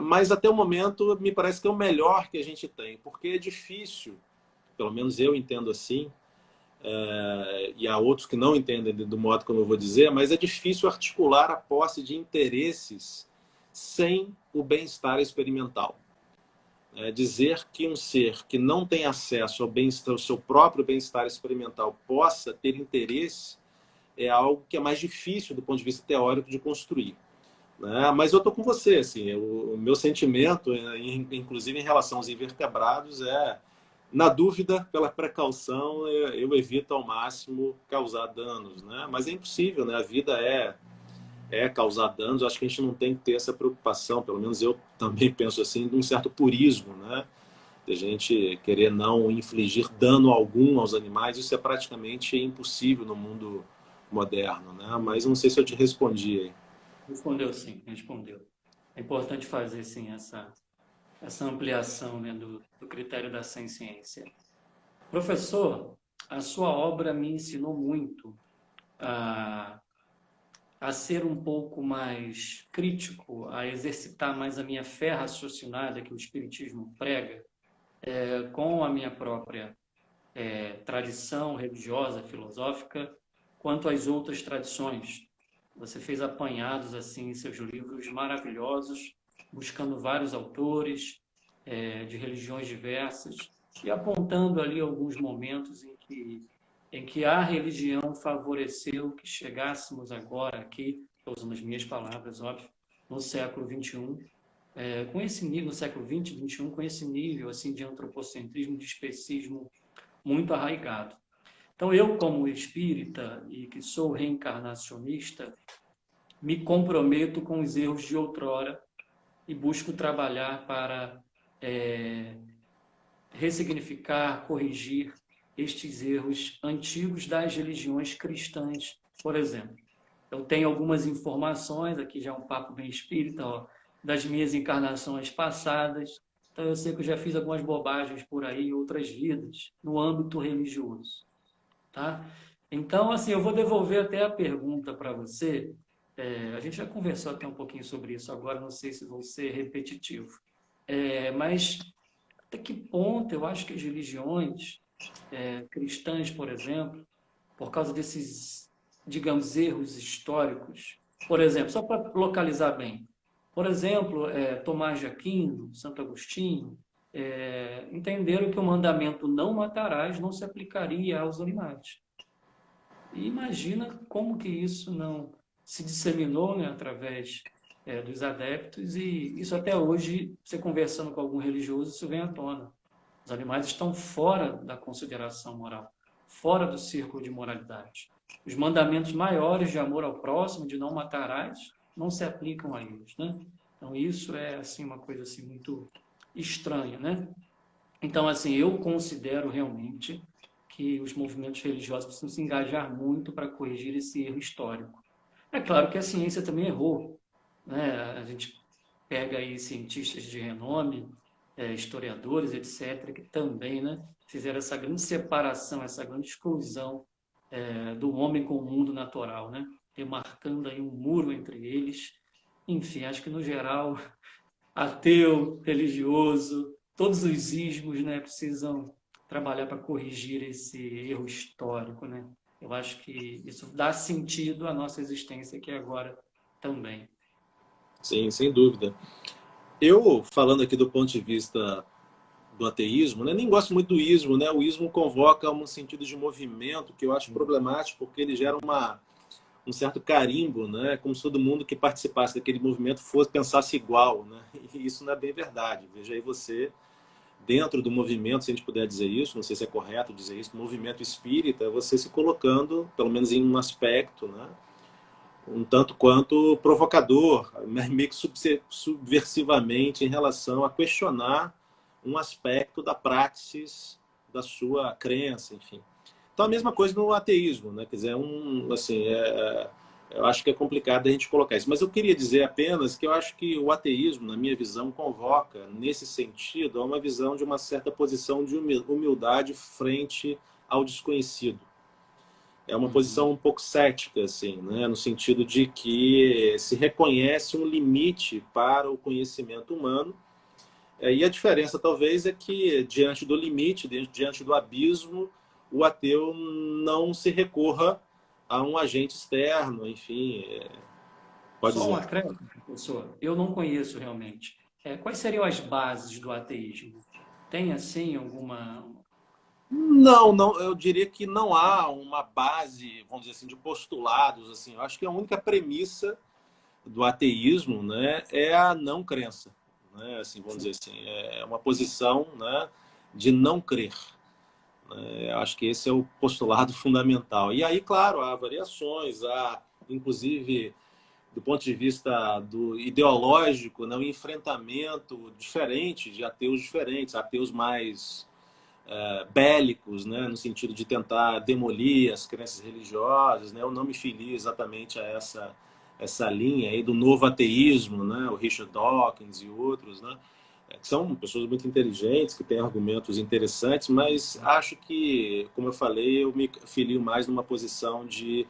mas até o momento me parece que é o melhor que a gente tem, porque é difícil, pelo menos eu entendo assim, e há outros que não entendem do modo como eu vou dizer, mas é difícil articular a posse de interesses sem o bem-estar experimental. Dizer que um ser que não tem acesso ao bem-estar, ao seu próprio bem-estar experimental, possa ter interesse é algo que é mais difícil do ponto de vista teórico de construir, né? Mas eu estou com você, assim, o meu sentimento, inclusive em relação aos invertebrados, na dúvida, pela precaução, eu evito ao máximo causar danos, né? Mas é impossível, né? A vida causar danos. Acho que a gente não tem que ter essa preocupação, pelo menos eu também penso assim, de um certo purismo, né? De a gente querer não infligir dano algum aos animais. Isso é praticamente impossível no mundo moderno, né? Mas não sei se eu te respondi aí. Respondeu sim, respondeu. É importante fazer, sim, essa ampliação, né, do critério da ciência. Professor, a sua obra me ensinou muito a, a ser um pouco mais crítico, a exercitar mais a minha fé raciocinada que o Espiritismo prega, com a minha própria tradição religiosa, filosófica, quanto às outras tradições. Você fez apanhados assim em seus livros maravilhosos, buscando vários autores de religiões diversas e apontando ali alguns momentos em que a religião favoreceu que chegássemos agora aqui, estou usando as minhas palavras, óbvio, no século XXI, com esse nível, no século XX, XXI, com esse nível assim de antropocentrismo, de especismo muito arraigado. Então, eu, como espírita e que sou reencarnacionista, me comprometo com os erros de outrora e busco trabalhar para ressignificar, corrigir estes erros antigos das religiões cristãs, por exemplo. Eu tenho algumas informações, aqui já é um papo bem espírita, ó, das minhas encarnações passadas, então eu sei que eu já fiz algumas bobagens por aí em outras vidas, no âmbito religioso. Tá? Então, assim, eu vou devolver até a pergunta para você. A gente já conversou até um pouquinho sobre isso agora, não sei se vou ser repetitivo. Mas até que ponto eu acho que as religiões cristãs, por exemplo, por causa desses, digamos, erros históricos, por exemplo, só para localizar bem, por exemplo, Tomás de Aquino, Santo Agostinho, entenderam que o mandamento não matarás não se aplicaria aos animais. E imagina como que isso não se disseminou, né, através dos adeptos, e isso até hoje, você conversando com algum religioso, isso vem à tona. Os animais estão fora da consideração moral, fora do círculo de moralidade. Os mandamentos maiores de amor ao próximo, de não matarás, não se aplicam a eles, né? Então isso é assim uma coisa assim muito estranha, né? Então assim, eu considero realmente que os movimentos religiosos precisam se engajar muito para corrigir esse erro histórico. É claro que a ciência também errou, né? A gente pega aí cientistas de renome, historiadores, etc., que também, né, fizeram essa grande separação, essa grande exclusão do homem com o mundo natural, né? Demarcando aí um muro entre eles. Enfim, acho que no geral, ateu, religioso, todos os ismos, né, precisam trabalhar para corrigir esse erro histórico, né? Eu acho que isso dá sentido à nossa existência aqui agora também. Sim, sem dúvida. Eu, falando aqui do ponto de vista do ateísmo, né, nem gosto muito do ismo, né? O ismo convoca um sentido de movimento que eu acho problemático, porque ele gera um certo carimbo, né? Como se todo mundo que participasse daquele movimento fosse pensasse igual, né? E isso não é bem verdade. Veja aí você, dentro do movimento, se a gente puder dizer isso, não sei se é correto dizer isso, movimento espírita, você se colocando, pelo menos em um aspecto, né? Um tanto quanto provocador, meio que subversivamente em relação a questionar um aspecto da praxis da sua crença, enfim. Então a mesma coisa no ateísmo, né? Quer dizer, assim, eu acho que é complicado a gente colocar isso. Mas eu queria dizer apenas que eu acho que o ateísmo, na minha visão, convoca, nesse sentido, a uma visão de uma certa posição de humildade frente ao desconhecido. É uma posição um pouco cética, assim, né? No sentido de que se reconhece um limite para o conhecimento humano. E a diferença, talvez, é que, diante do limite, diante do abismo, o ateu não se recorra a um agente externo, enfim, pode Só um dizer. acréscimo, professor, eu não conheço realmente. Quais seriam as bases do ateísmo? Tem, assim, alguma... Não, não, eu diria que não há uma base, vamos dizer assim, de postulados, assim. Eu acho que a única premissa do ateísmo, né, é a não crença, né? Assim, vamos dizer assim, é uma posição, né, de não crer. Eu acho que esse é o postulado fundamental. E aí, claro, há variações, há, inclusive, do ponto de vista do ideológico, né, um enfrentamento diferente de ateus diferentes, ateus mais bélicos, né, no sentido de tentar demolir as crenças religiosas. Né? Eu não me filio exatamente a essa linha aí do novo ateísmo, né, o Richard Dawkins e outros, né, que são pessoas muito inteligentes, que têm argumentos interessantes, mas acho que, como eu falei, eu me filio mais numa posição de,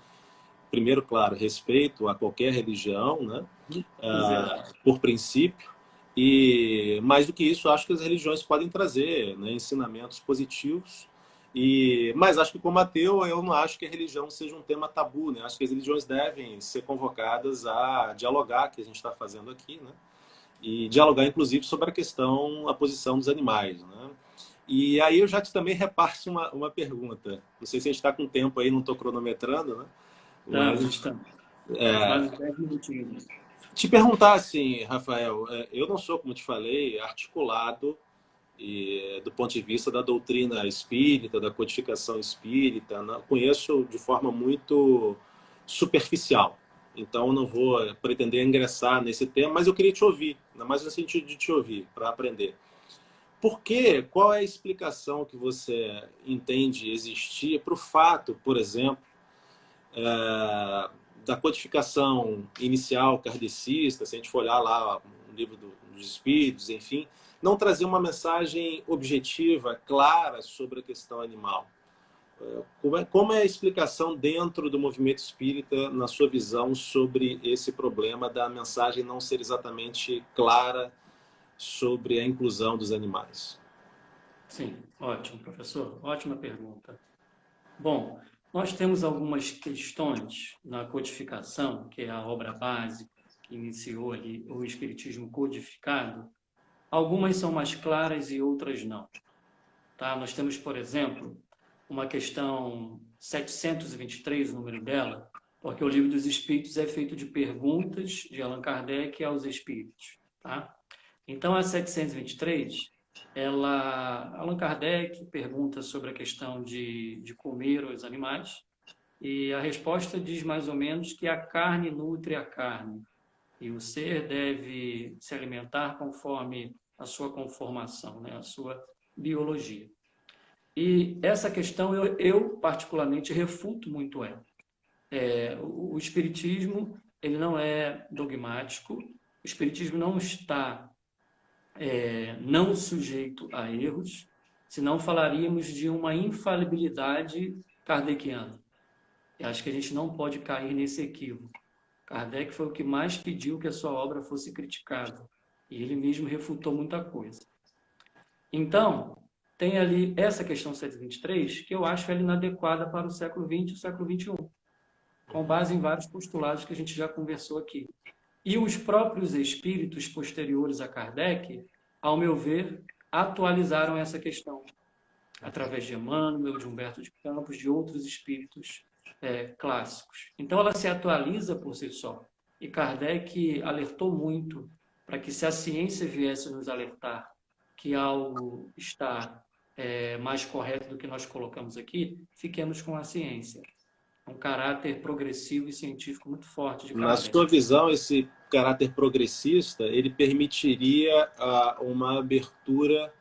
primeiro, claro, respeito a qualquer religião, né, Exato. por princípio, e mais do que isso, acho que as religiões podem trazer, né, ensinamentos positivos. Mas acho que, como ateu, eu não acho que a religião seja um tema tabu, né? Acho que as religiões devem ser convocadas a dialogar, que a gente está fazendo aqui, né? E dialogar, inclusive, sobre a questão, a posição dos animais, né? E aí eu já também repasso uma pergunta. Não sei se a gente está com tempo aí, não estou cronometrando, né? Estamos, Mas estamos. Temos mais uns 10 minutinhos. te perguntar assim, Rafael, eu não sou, como te falei, articulado do ponto de vista da doutrina espírita, da codificação espírita, não, conheço de forma muito superficial. Então, não vou pretender ingressar nesse tema, mas eu queria te ouvir, ainda mais no sentido de te ouvir, para aprender. Por quê? Qual é a explicação que você entende existir para o fato, por exemplo, da codificação inicial kardecista, se a gente for olhar lá o livro dos Espíritos, enfim, não trazer uma mensagem objetiva, clara sobre a questão animal? Como é a explicação dentro do movimento espírita, na sua visão, sobre esse problema da mensagem não ser exatamente clara sobre a inclusão dos animais? Sim, ótimo, professor. Ótima pergunta. Bom, nós temos algumas questões na codificação, que é a obra básica que iniciou ali o Espiritismo codificado. Algumas são mais claras e outras não. Tá? Nós temos, por exemplo, uma questão 723, o número dela, porque o Livro dos Espíritos é feito de perguntas de Allan Kardec aos espíritos. Tá? Então, a 723, Allan Kardec pergunta sobre a questão de comer os animais, e a resposta diz mais ou menos que a carne nutre a carne, e o ser deve se alimentar conforme a sua conformação, né, a sua biologia. E essa questão eu particularmente refuto muito ela. O espiritismo ele não é dogmático, o espiritismo não está não sujeito a erros, senão falaríamos de uma infalibilidade kardeciana. E acho que a gente não pode cair nesse equívoco. Kardec foi o que mais pediu que a sua obra fosse criticada. E ele mesmo refutou muita coisa. Então, tem ali essa questão 723, que eu acho ela inadequada para o século XX e o século XXI, com base em vários postulados que a gente já conversou aqui. E os próprios espíritos posteriores a Kardec, ao meu ver, atualizaram essa questão, através de Emmanuel, de Humberto de Campos, de outros espíritos clássicos. Então, ela se atualiza por si só. E Kardec alertou muito para que, se a ciência viesse nos alertar que algo está mais correto do que nós colocamos aqui, fiquemos com a ciência. Um caráter progressivo e científico muito forte de Na Kardec. sua visão, esse caráter progressista, ele permitiria uma abertura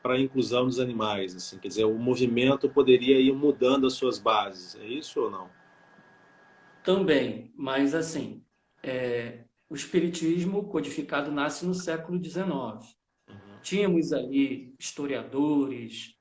para a inclusão dos animais, assim, quer dizer, o movimento poderia ir mudando as suas bases, é isso ou não? Também, mas assim, o espiritismo codificado nasce no século XIX. Tínhamos ali historiadores,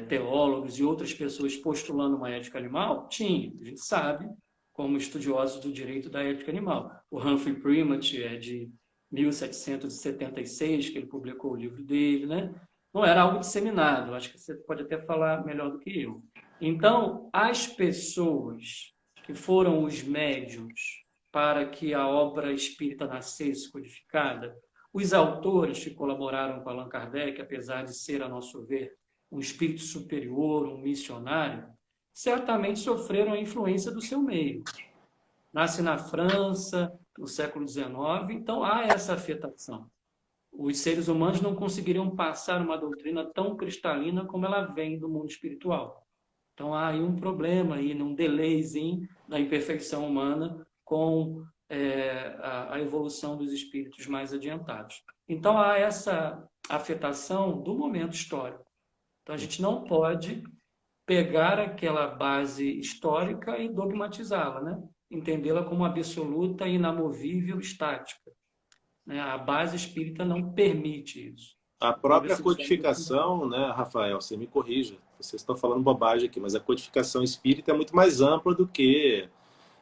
teólogos e outras pessoas postulando uma ética animal? Tinha, a gente sabe, como estudiosos do direito da ética animal. O Humphrey Primate é de 1776, que ele publicou o livro dele, né? Não era algo disseminado, acho que você pode até falar melhor do que eu. Então, as pessoas que foram os médiuns para que a obra espírita nascesse codificada, os autores que colaboraram com Allan Kardec, apesar de ser, a nosso ver, um espírito superior, um missionário, certamente sofreram a influência do seu meio. Nasce na França, no século XIX, então há essa afetação. Os seres humanos não conseguiriam passar uma doutrina tão cristalina como ela vem do mundo espiritual. Então há aí um problema, aí, um delayzinho da imperfeição humana com a evolução dos espíritos mais adiantados. Então há essa afetação do momento histórico. Então a gente não pode pegar aquela base histórica e dogmatizá-la, né? Entendê-la como absoluta, inamovível, estática. Né? A base espírita não permite isso. A própria codificação, né, Rafael, você me corrija, vocês estão falando bobagem aqui, mas a codificação espírita é muito mais ampla do que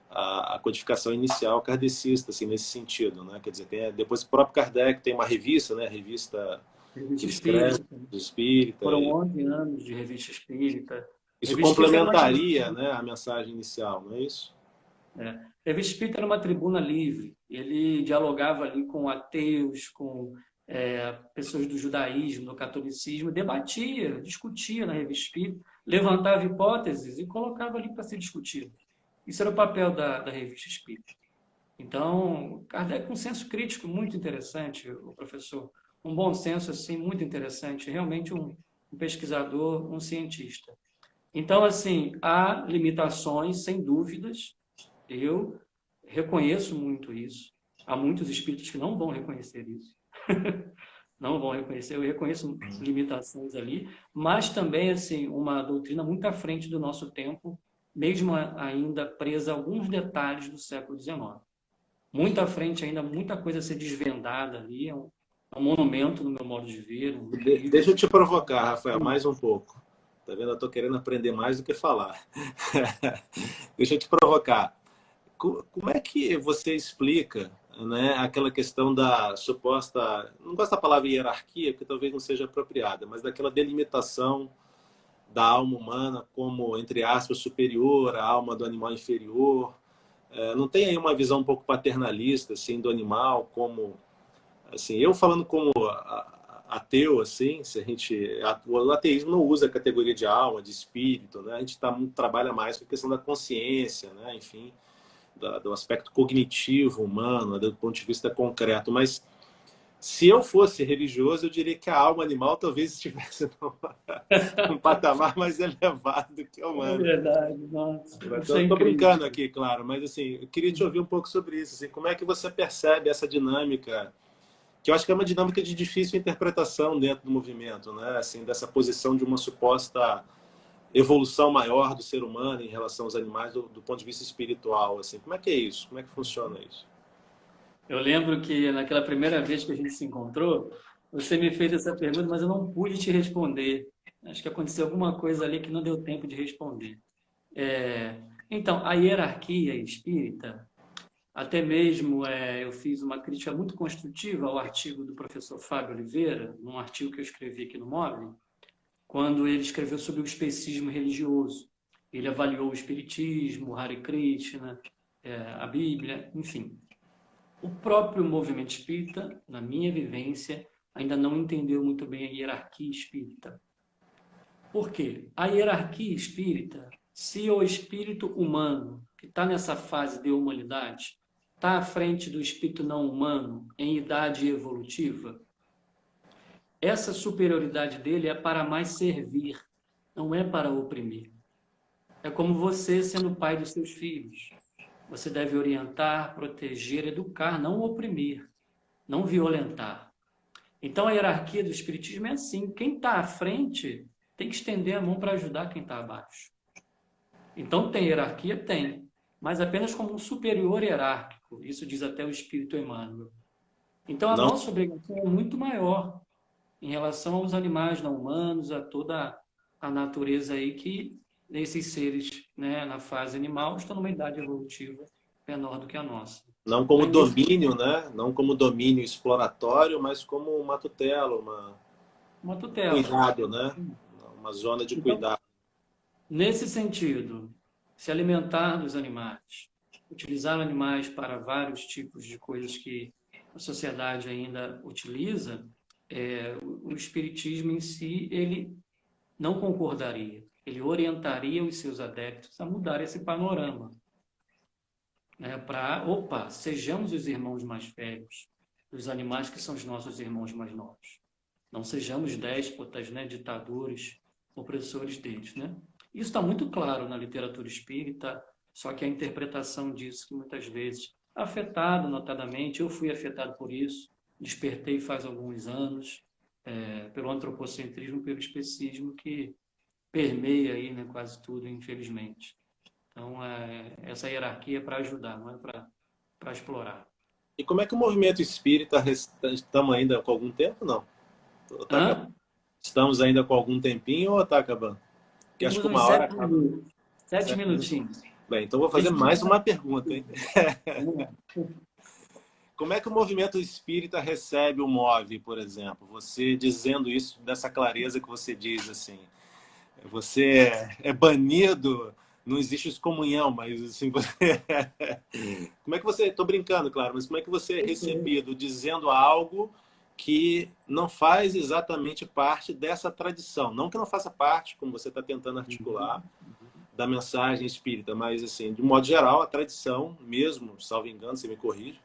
a codificação inicial kardecista, assim, nesse sentido, né? Quer dizer, depois o próprio Kardec tem uma revista, né, revista que ele escreve do espírita. Foram 11 anos de revista espírita. Isso complementaria, né, a mensagem inicial, não é isso? A revista espírita era uma tribuna livre. Ele dialogava ali com ateus, com pessoas do judaísmo, do catolicismo, debatia, discutia na revista espírita, levantava hipóteses e colocava ali para ser discutido. Isso era o papel da revista espírita. Então, Kardec com um senso crítico muito interessante, o professor. Um bom senso assim muito interessante. Realmente um pesquisador, um cientista. Então, assim, há limitações, sem dúvidas. Eu reconheço muito isso. Há muitos espíritos que não vão reconhecer isso. Não vão reconhecer. Eu reconheço limitações ali, mas também assim uma doutrina muito à frente do nosso tempo, mesmo ainda presa a alguns detalhes do século XIX. Muito à frente ainda, muita coisa a ser desvendada ali. É um monumento no meu modo de ver. Deixa eu te provocar, Rafael, mais um pouco. Tá vendo? Eu estou querendo aprender mais do que falar. Deixa eu te provocar. Como é que você explica, né, aquela questão da suposta, não gosto da palavra hierarquia, porque talvez não seja apropriada, mas daquela delimitação da alma humana como, entre aspas, superior à alma do animal inferior? Não tem aí uma visão um pouco paternalista assim, do animal, como... Assim, eu falando como ateu, assim, se a gente, o ateísmo não usa a categoria de alma, de espírito, né? A gente trabalha mais com a questão da consciência, né? Enfim, do aspecto cognitivo humano, do ponto de vista concreto. Mas se eu fosse religioso, eu diria que a alma animal talvez estivesse num patamar mais elevado do que o humano. É verdade, nossa. Estou brincando aqui, claro, mas assim, eu queria te ouvir um pouco sobre isso. Assim, como é que você percebe essa dinâmica, que eu acho que é uma dinâmica de difícil interpretação dentro do movimento, né? Assim, dessa posição de uma suposta evolução maior do ser humano em relação aos animais do ponto de vista espiritual, assim. Como é que é isso? Como é que funciona isso? Eu lembro que naquela primeira vez que a gente se encontrou, você me fez essa pergunta, mas eu não pude te responder. Acho que aconteceu alguma coisa ali que não deu tempo de responder. Então, a hierarquia espírita, até mesmo eu fiz uma crítica muito construtiva ao artigo do professor Fábio Oliveira, num artigo que eu escrevi aqui no Móvel, quando ele escreveu sobre o especismo religioso. Ele avaliou o espiritismo, o Hare Krishna, a Bíblia, enfim. O próprio movimento espírita, na minha vivência, ainda não entendeu muito bem a hierarquia espírita. Por quê? A hierarquia espírita, se o espírito humano, que está nessa fase de humanidade, está à frente do espírito não humano em idade evolutiva, essa superioridade dele é para mais servir, não é para oprimir. É como você sendo pai dos seus filhos. Você deve orientar, proteger, educar, não oprimir, não violentar. Então a hierarquia do espiritismo é assim: quem está à frente tem que estender a mão para ajudar quem está abaixo. Então tem hierarquia? Tem, mas apenas como um superior hierárquico. Isso diz até o Espírito Emmanuel. Então a Não, nossa obrigação é muito maior em relação aos animais não humanos, a toda a natureza aí que esses seres, né, na fase animal, estão numa idade evolutiva menor do que a nossa. não como Mas nesse domínio, né? Não como domínio exploratório, mas como uma tutela, uma um tutela. cuidado, né? Uma zona de Então, cuidado. nesse sentido, se alimentar dos animais, utilizar animais para vários tipos de coisas que a sociedade ainda utiliza, o espiritismo em si, ele não concordaria. Ele orientaria os seus adeptos a mudar esse panorama, né? Para, sejamos os irmãos mais velhos dos animais que são os nossos irmãos mais novos. Não sejamos déspotas, né, ditadores, opressores deles, né? Isso está muito claro na literatura espírita, só que a interpretação disso que muitas vezes afetado, notadamente, eu fui afetado por isso, despertei faz alguns anos, pelo antropocentrismo, pelo especismo que permeia aí, né, quase tudo, infelizmente. Então, essa hierarquia é para ajudar, não é para explorar. E como é que o movimento espírita, estamos ainda com algum tempo, não? Tá acabando. Hã? Estamos ainda com algum tempinho ou está acabando? Porque acho Temos que uns uma hora 7 acaba. minutos. 7 7 minutos. minutinhos. Bem, então vou fazer Deixa mais eu... uma pergunta, hein? Vamos lá. Como é que o movimento espírita recebe o MOVE, por exemplo? Você dizendo isso dessa clareza que você diz, assim, você é banido, não existe excomunhão, mas assim, você... Como é que você... Estou brincando, claro, mas como é que você é recebido dizendo algo que não faz exatamente parte dessa tradição? Não que não faça parte, como você está tentando articular, da mensagem espírita, mas, assim, de modo geral, a tradição mesmo, salvo engano, você me corrige,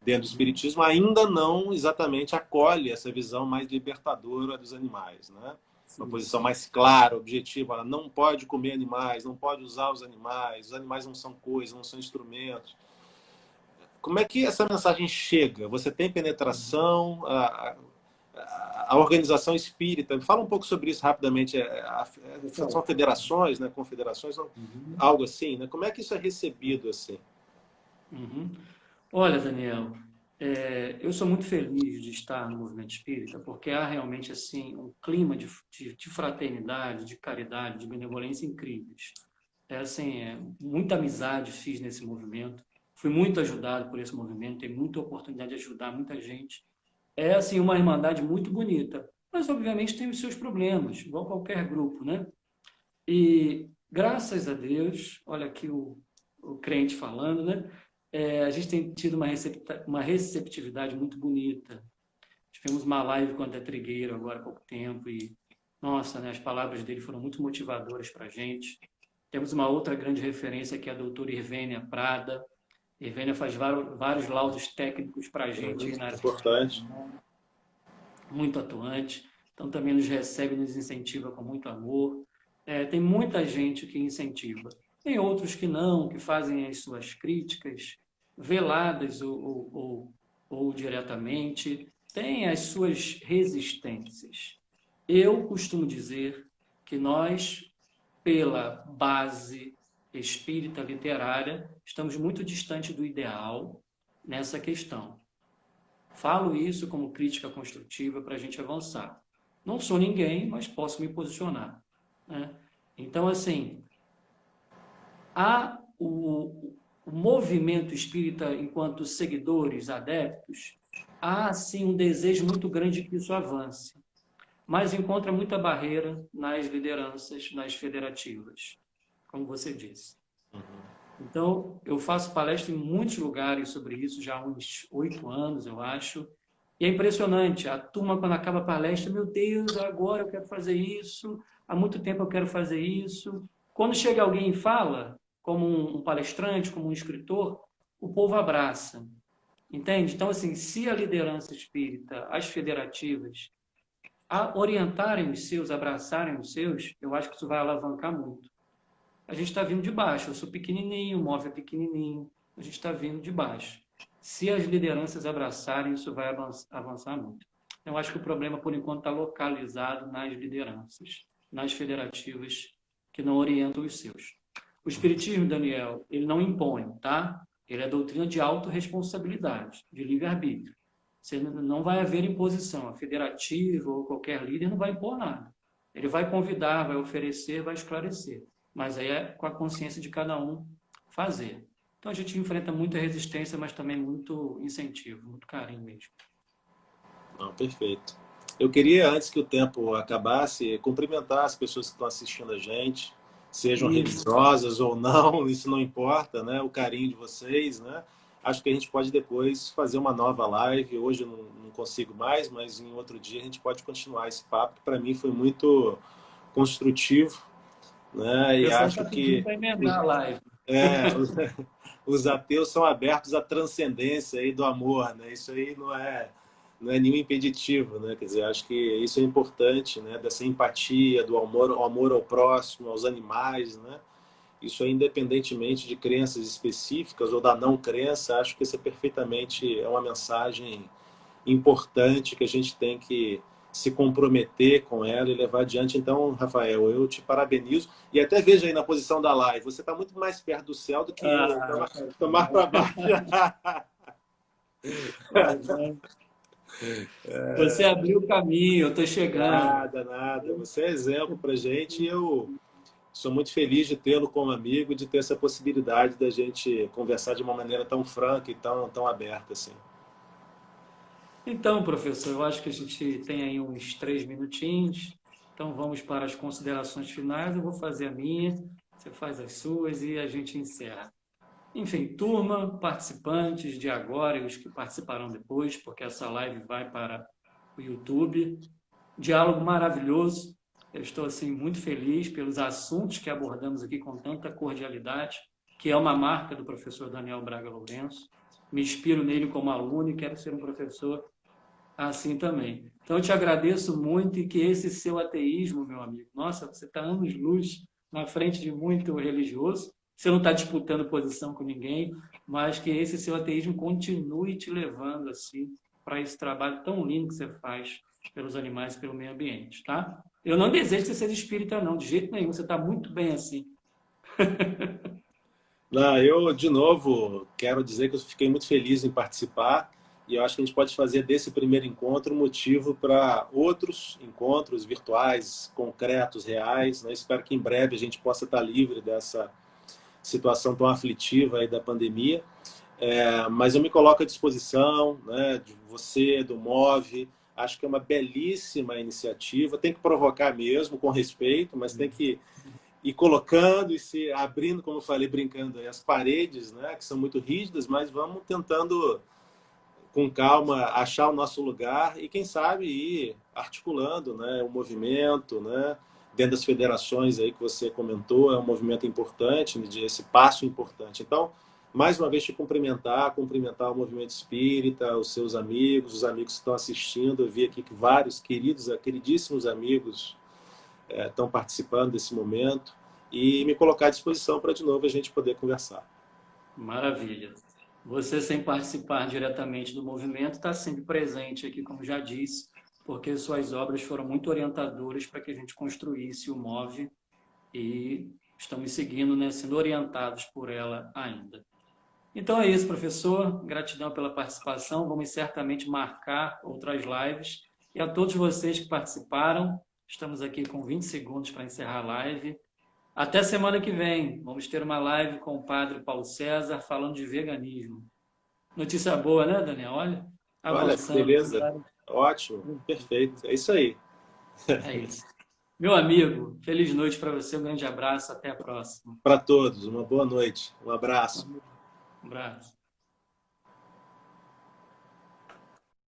dentro do espiritismo, ainda não exatamente acolhe essa visão mais libertadora dos animais, né? Uma posição mais clara, objetiva. Ela não pode comer animais, não pode usar os animais não são coisas, não são instrumentos. Como é que essa mensagem chega? Você tem penetração? A organização espírita, fala um pouco sobre isso rapidamente. São federações, né? Confederações, algo assim, né? Como é que isso é recebido assim? Uhum. Olha, Daniel, eu sou muito feliz de estar no movimento espírita, porque há realmente assim um clima de fraternidade, de caridade, de benevolência incríveis. Muita amizade fiz nesse movimento, fui muito ajudado por esse movimento, tenho muita oportunidade de ajudar muita gente. É assim uma irmandade muito bonita, mas obviamente tem os seus problemas, igual qualquer grupo, né? E graças a Deus, olha aqui o crente falando, né? A gente tem tido uma receptividade muito bonita. Tivemos uma live com o André Trigueiro agora há pouco tempo e, nossa, né, as palavras dele foram muito motivadoras para a gente. Temos uma outra grande referência que é a doutora Irvênia Prada. Irvênia faz vários laudos técnicos para a gente aí na área Importante. muito atuante. Então também nos recebe, nos incentiva com muito amor. Tem muita gente que incentiva. Tem outros que não, que fazem as suas críticas, veladas ou diretamente, tem as suas resistências. Eu costumo dizer que nós, pela base espírita literária, estamos muito distante do ideal nessa questão. Falo isso como crítica construtiva para a gente avançar. Não sou ninguém, mas posso me posicionar, né? Então, assim, o movimento espírita, enquanto seguidores, adeptos, há, sim, um desejo muito grande que isso avance, mas encontra muita barreira nas lideranças, nas federativas, como você disse. Então, eu faço palestra em muitos lugares sobre isso, já há uns 8 anos, eu acho, e é impressionante, a turma, quando acaba a palestra, meu Deus, agora eu quero fazer isso, há muito tempo eu quero fazer isso. Quando chega alguém e fala, como um palestrante, como um escritor, o povo abraça, entende? Então, assim, se a liderança espírita, as federativas, orientarem os seus, abraçarem os seus, eu acho que isso vai alavancar muito. A gente está vindo de baixo, eu sou pequenininho, o móvel é pequenininho, a gente está vindo de baixo. Se as lideranças abraçarem, isso vai avançar muito. Eu acho que o problema, por enquanto, está localizado nas lideranças, nas federativas que não orientam os seus. O Espiritismo, Daniel, ele não impõe, tá? Ele é doutrina de autorresponsabilidade, de livre-arbítrio. Você não vai haver imposição. A federativa ou qualquer líder não vai impor nada. Ele vai convidar, vai oferecer, vai esclarecer. Mas aí é com a consciência de cada um fazer. Então a gente enfrenta muita resistência, mas também muito incentivo, muito carinho mesmo. Não, perfeito. Eu queria, antes que o tempo acabasse, cumprimentar as pessoas que estão assistindo a gente, sejam Isso. religiosas ou não, isso não importa, né? O carinho de vocês, né? Acho que a gente pode depois fazer uma nova live. Hoje eu não consigo mais, mas em outro dia a gente pode continuar esse papo, que para mim foi muito construtivo, né? O E pessoal está acho pedindo que para emendar a live. é, os ateus são abertos à transcendência aí do amor, né? Isso aí não é nenhum impeditivo, né? Quer dizer, acho que isso é importante, né? Dessa empatia, do amor ao próximo, aos animais, né? Isso é independentemente de crenças específicas ou da não crença, acho que isso é perfeitamente uma mensagem importante que a gente tem que se comprometer com ela e levar adiante. Então, Rafael, eu te parabenizo e até veja aí na posição da live, você está muito mais perto do céu do que eu. Ah, Estou mais para baixo. você abriu o caminho, eu estou chegando. Nada, nada. Você é exemplo para a gente e eu sou muito feliz de tê-lo como amigo, de ter essa possibilidade da gente conversar de uma maneira tão franca e tão aberta assim. Então, professor, eu acho que a gente tem aí uns 3 minutinhos. Então, vamos para as considerações finais. Eu vou fazer a minha, você faz as suas e a gente encerra. Enfim, turma, participantes de agora e os que participarão depois, porque essa live vai para o YouTube. Diálogo maravilhoso. Eu estou assim muito feliz pelos assuntos que abordamos aqui com tanta cordialidade, que é uma marca do professor Daniel Braga Lourenço. Me inspiro nele como aluno e quero ser um professor assim também. Então, eu te agradeço muito e que esse seu ateísmo, meu amigo, nossa, você está anos-luz na frente de muito religioso, você não está disputando posição com ninguém, mas que esse seu ateísmo continue te levando assim para esse trabalho tão lindo que você faz pelos animais e pelo meio ambiente, tá? Eu não desejo que você seja espírita, não, de jeito nenhum, você está muito bem assim. Não, eu, de novo, quero dizer que eu fiquei muito feliz em participar e eu acho que a gente pode fazer desse primeiro encontro um motivo para outros encontros virtuais, concretos, reais, né? Espero que em breve a gente possa estar livre dessa situação tão aflitiva aí da pandemia. Mas eu me coloco à disposição, né, de você, do MOVE. Acho que é uma belíssima iniciativa. Tem que provocar mesmo, com respeito, mas tem que ir colocando e se abrindo, como eu falei, brincando, aí, as paredes, né, que são muito rígidas, mas vamos tentando, com calma, achar o nosso lugar e, quem sabe, ir articulando, né, o movimento, né, dentro das federações aí que você comentou, é um movimento importante, esse passo importante. Então, mais uma vez te cumprimentar o movimento espírita, os seus amigos, os amigos que estão assistindo. Eu vi aqui que vários queridíssimos amigos estão participando desse momento e me colocar à disposição para de novo a gente poder conversar. Maravilha. Você, sem participar diretamente do movimento, está sempre presente aqui, como já disse, porque suas obras foram muito orientadoras para que a gente construísse o MOVE e estamos seguindo, né, sendo orientados por ela ainda. Então é isso, professor. Gratidão pela participação. Vamos certamente marcar outras lives. E a todos vocês que participaram, estamos aqui com 20 segundos para encerrar a live. Até semana que vem. Vamos ter uma live com o padre Paulo César falando de veganismo. Notícia boa, né, Daniel? Olha, Olha, que avançando. beleza. Ótimo, perfeito. É isso aí. É isso. Meu amigo, feliz noite para você. Um grande abraço. Até a próxima. Para todos, uma boa noite. Um abraço. Um abraço.